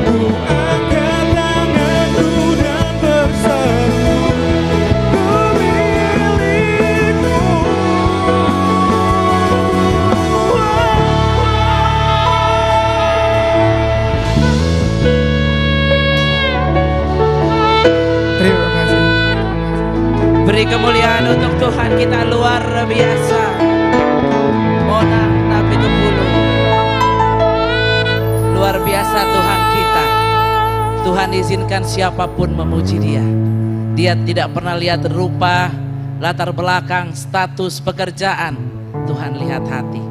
Ku angkat tanganku dan berseru, ku milik-Mu. Terima kasih. Beri kemuliaan untuk Tuhan kita luar biasa. Monang Nabi Tupulu. Luar biasa Tuhan kita. Tuhan izinkan siapapun memuji Dia. Dia tidak pernah lihat rupa, latar belakang, status, pekerjaan. Tuhan lihat hati.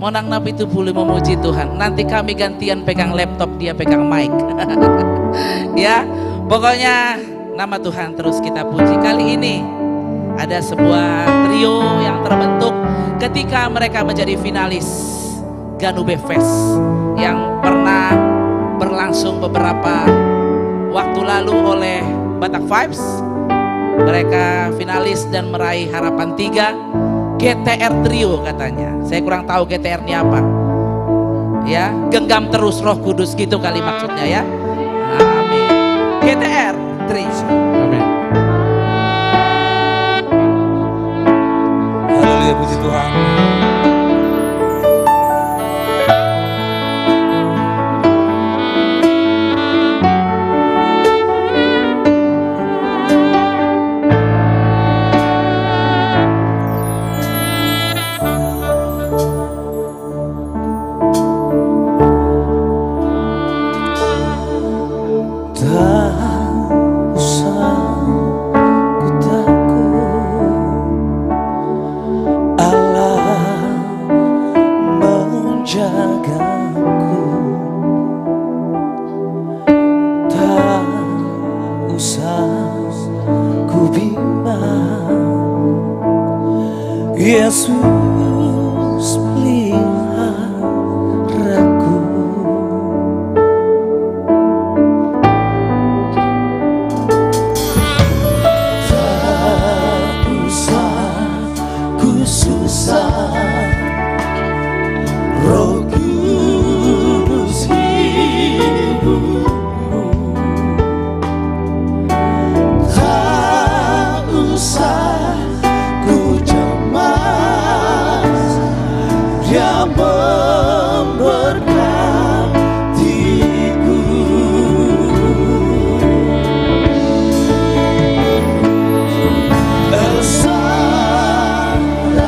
Monang Nabi Tupulu memuji Tuhan. Nanti kami gantian pegang laptop, dia pegang mic. Ya, pokoknya nama Tuhan terus kita puji. Kali ini ada sebuah trio yang terbentuk ketika mereka menjadi finalis Ganube Fest yang pernah berlangsung beberapa waktu lalu oleh Batak Vibes. Mereka finalis dan meraih harapan 3 GTR Trio katanya. Saya kurang tahu GTR ini apa. Ya, genggam terus Roh Kudus gitu kali maksudnya ya. Amin. GTR Trio. Amin. Haleluya, puji Tuhan. Yesus peliharaku. Tak usah ku susah, Roh Kudus hidupmu. Tak usah ku cemas, Dia memberkatiku. El Shaddai,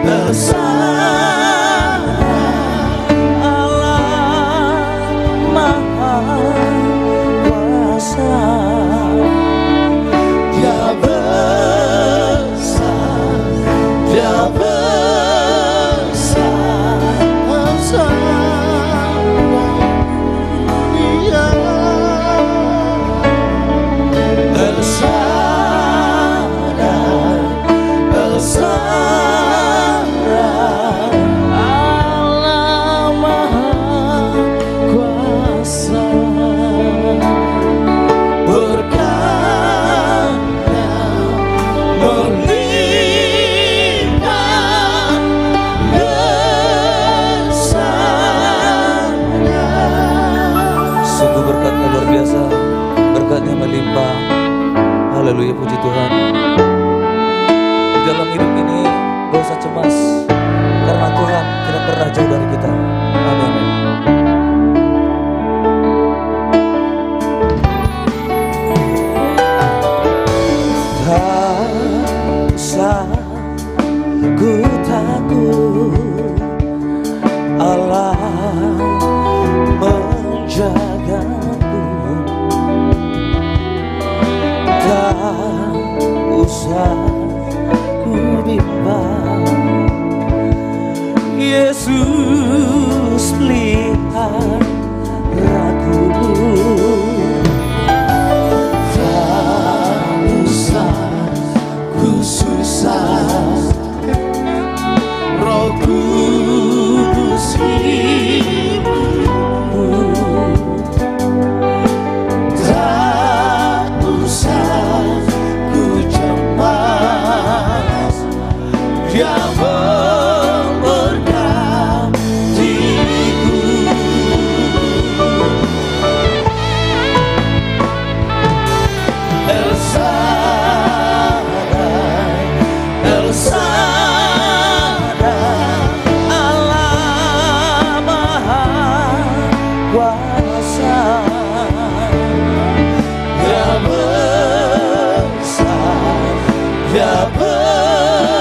El Shaddai, Allah Maha Kuasa. Dia besar, Dia besar, Dia El Shaddai, El Shaddai, Allah Maha Kuasa. Berkatnya melimpah besarnya. Sungguh berkatnya luar biasa, berkatnya melimpah. Haleluya, puji Tuhan. Di dalam hidup ini gak usah cemas, karena Tuhan tidak pernah jauh dari kita. Amin. Tak usah ku takut, Allah menjagaku. Tak usah ku bimbang, Yesus peliharaku. Tak usah ku susah, Roh Kudus hidupmu. Tak usah ku cemas, Dia memberkatiku. El Shaddai, El Shaddai, Allah Maha Kuasa. Dia besar, Dia besar,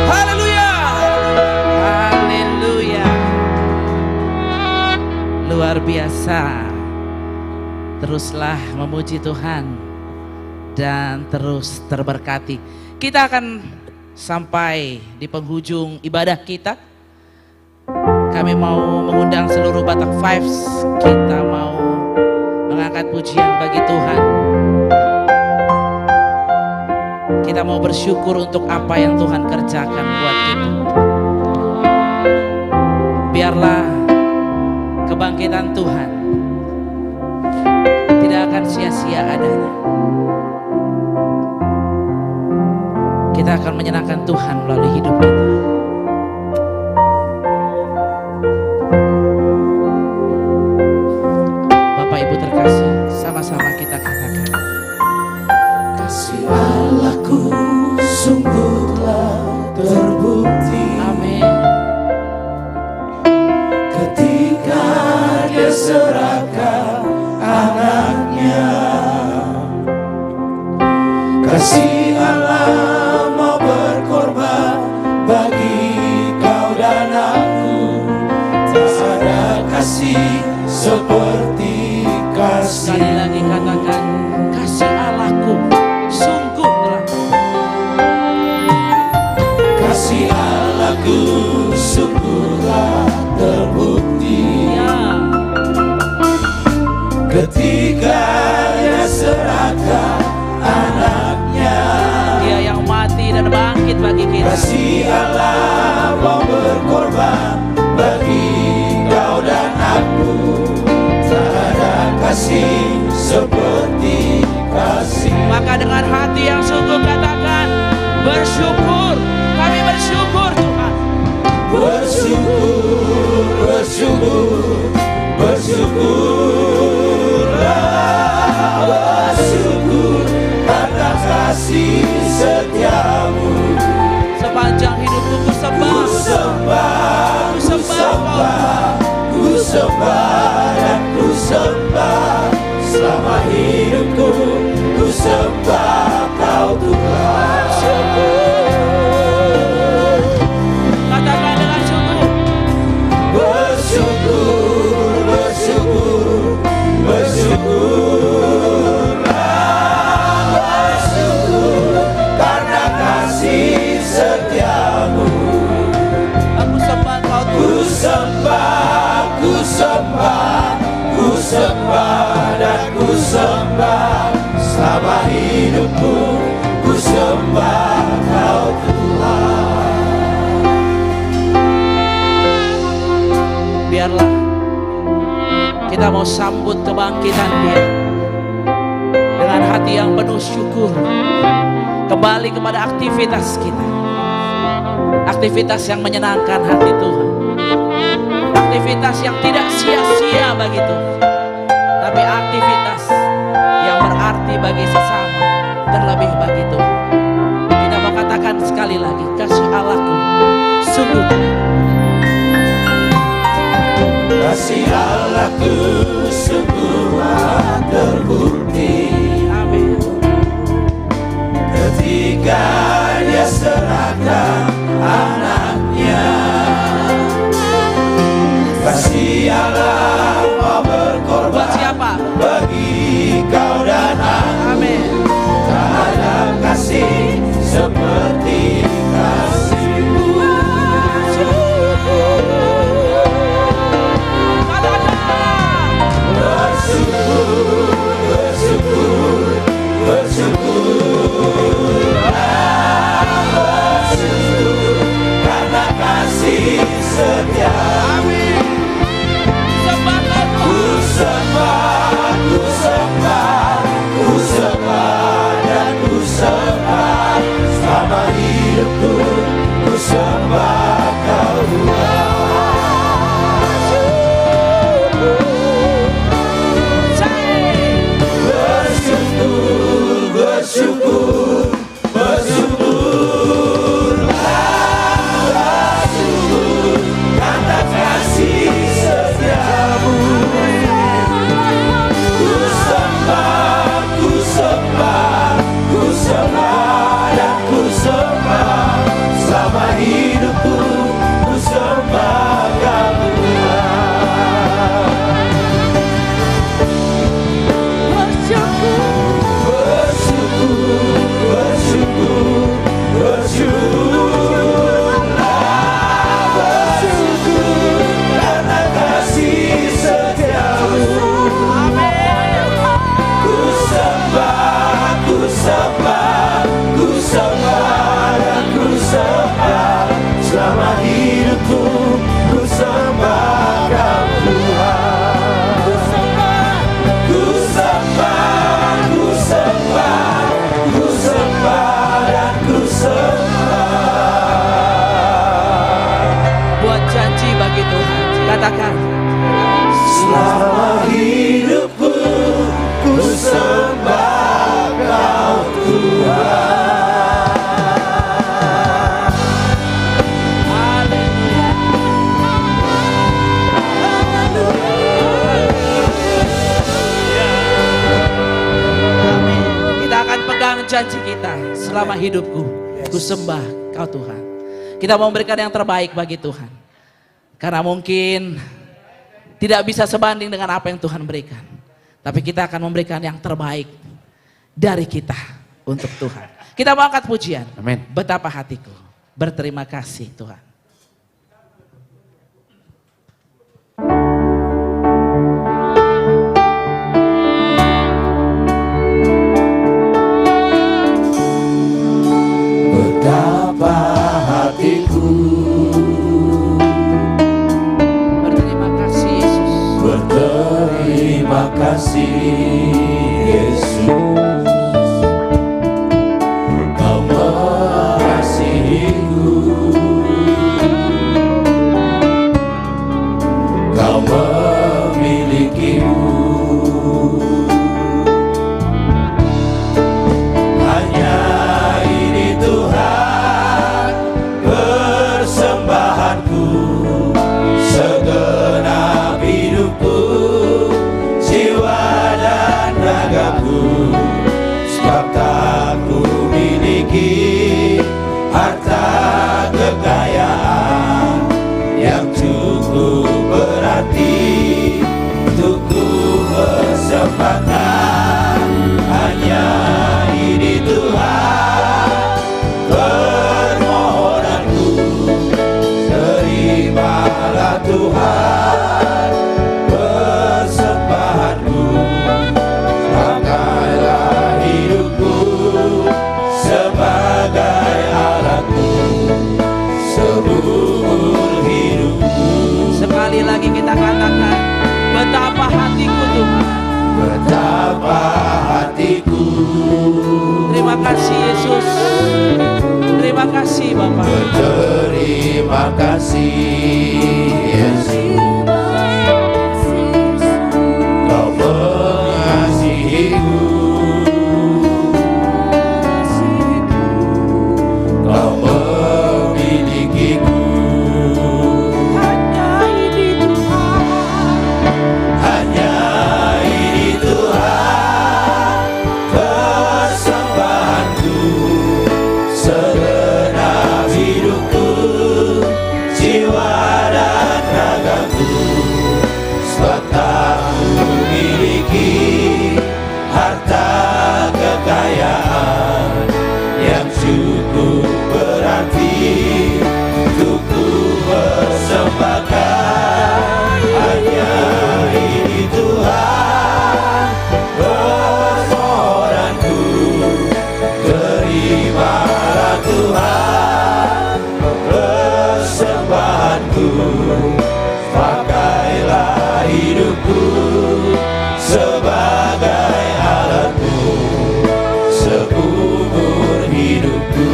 Haleluya. Haleluya. Luar biasa. Teruslah memuji Tuhan dan terus terberkati. Kita akan sampai di penghujung ibadah kita. Kami mau mengundang seluruh Batak Vibes. Kita mau mengangkat pujian bagi Tuhan. Kita mau bersyukur untuk apa yang Tuhan kerjakan buat kita. Biarlah kebangkitan Tuhan tidak akan sia-sia adanya. Kita akan menyenangkan Tuhan melalui hidup kita. Bapak Ibu terkasih, sama-sama kita katakan. Kasih Allahku sungguhlah terbukti Amin. ketika Dia serahkan anaknya. Kasih Allah mau berkorban bagi kau dan aku. Tak ada kasih seperti kasih. Sekali lagi katakan, kasih Allahku sungguhlah. Kasih Allahku sungguhlah terbukti Ya, ketika Dia serahkan anaknya. Dia yang mati dan bangkit bagi kita. Kasih Allah mau berkorban bagi kau dan aku. Tak ada kasih seperti kasih. Maka dengan hati yang sungguh katakan, bersyukur. Kami bersyukur Tuhan. Bersyukur, bersyukur, bersyukurlah, bersyukur karena kasih setiamu. Sepanjang hidupku ku sembah. Ku sembah, ku sembah, ku sembah dan ku sembah. Selama hidupku ku sembah kau Tuhan. Katakan dengan sungguh. Bersyukur, bersyukur, bersyukurlah, bersyukur karena kasih setiamu. Aku sembah kau Ku Tuhan. sembah, ku sembah, ku sembah dan ku sembah. Selama hidupku ku sembah kau Tuhan. Biarlah kita mau sambut kebangkitan Dia dengan hati yang penuh syukur. Kembali kepada aktivitas kita, aktivitas yang menyenangkan hati Tuhan, aktivitas yang tidak sia-sia bagi Tuhan, tapi aktivitas yang berarti bagi sesama, terlebih bagi Tuhan. Kita mau katakan sekali lagi, kasih Allahku sungguh. Kasih Allahku sungguhlah terbukti Amin. ketika Dia serahkan anaknya. Kasih Allah mau berkorban Buat siapa? bagi kau dan aku. Amin. Tak ada kasih seperti kasih-Mu. Bersyukur, bersyukur, bersyukurlah, bersyukur karena kasih setia. Amin. Sembah Tuhan. Ku sembah, janji kita selama hidupku, ku sembah Kau Tuhan. Kita mau memberikan yang terbaik bagi Tuhan. Karena mungkin tidak bisa sebanding dengan apa yang Tuhan berikan. Tapi kita akan memberikan yang terbaik dari kita untuk Tuhan. Kita mau angkat pujian. Amin. Betapa hatiku berterima kasih Tuhan. Betapa hatiku Berterima kasih Yesus. berterima kasih Yesus, Kau mengasihiku, Kau memilikiku. Hanya ini Tuhan persembahanku, segenap hidupku, jiwa dan ragaku. Sebab tak ku miliki harta kekayaan yang cukup berarti untuk ku persembahkan. Hanya ini Tuhan permohonanku, terimalah Tuhan persembahanku. Pakailah hidupku sebagai alatmu seumur hidupku. Sekali lagi kita katakan, betapa hatiku Tuhan. Betapa hatiku Terima kasih Yesus. Terima kasih Bapa. berterima kasih Yesus, Kau mengasihiku, Kau memilikiku. Hanya ini Tuhan persembahanku, segenap hidupku, jiwa dan ragaku. Sebab tak ku miliki harta kekayaan yang cukup berarti untuk ku persembahkan. Hanya ini Tuhan permohonanku, terimalah Tuhan persembahanku. Pakailah hidupku sebagai alatmu seumur hidupku.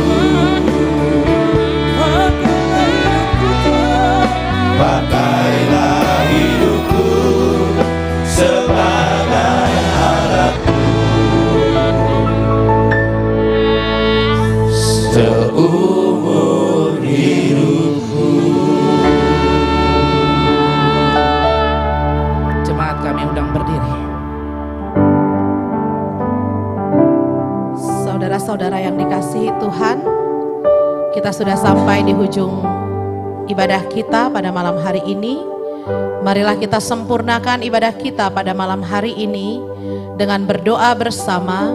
Pakailah hidupku sebagai alatmu seumur hidupku. Jemaat kami undang berdiri. Saudara-saudara yang dikasihi Tuhan, kita sudah sampai di ujung ibadah kita pada malam hari ini. Marilah kita sempurnakan ibadah kita pada malam hari ini dengan berdoa bersama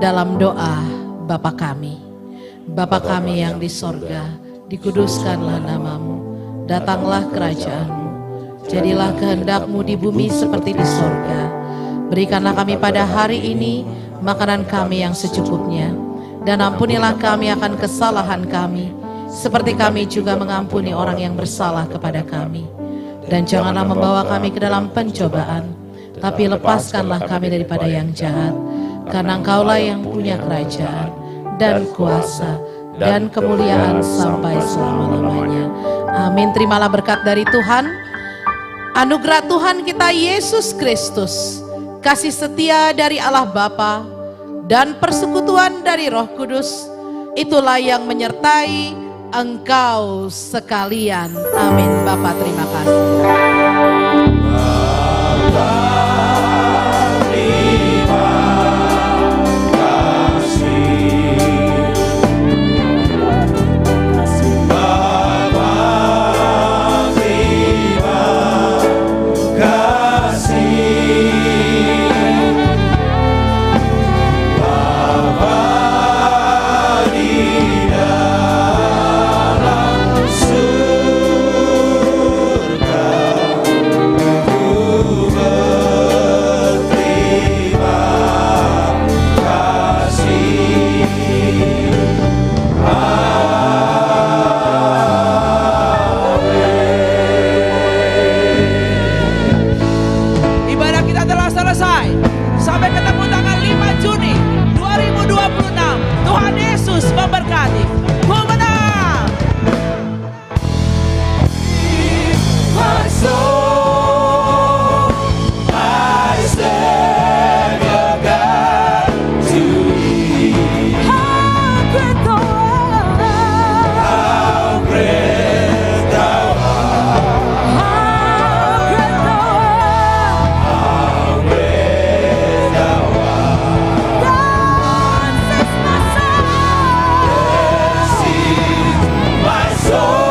dalam doa Bapa kami. Bapa kami yang di sorga, dikuduskanlah namamu, datanglah kerajaanmu, jadilah kehendak-Mu di bumi seperti di sorga. Berikanlah kami pada hari ini makanan kami yang secukupnya, dan ampunilah kami akan kesalahan kami, seperti kami juga mengampuni orang yang bersalah kepada kami. Dan janganlah membawa kami ke dalam pencobaan, tapi lepaskanlah kami daripada yang jahat. Karena Engkaulah yang punya kerajaan dan kuasa dan kemuliaan sampai selama-lamanya. Amin. Terimalah berkat dari Tuhan, anugerah Tuhan kita Yesus Kristus, kasih setia dari Allah Bapa, dan persekutuan dari Roh Kudus, itulah yang menyertai engkau sekalian. Amin. Bapa, terima kasih. Terima kasih selesai. Sampai ketemu tanggal 5 Juni 2026. Tuhan Yesus memberkati. Ku menang. My soul, my Savior God, to Thee. How great Thou art! How great Thou art! How great Thou art! How great Thou art! God sings my soul. Sing my soul.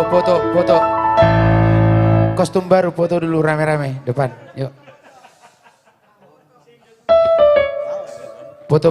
Foto. Kostum baru, foto dulu rame-rame depan. Yuk. Foto.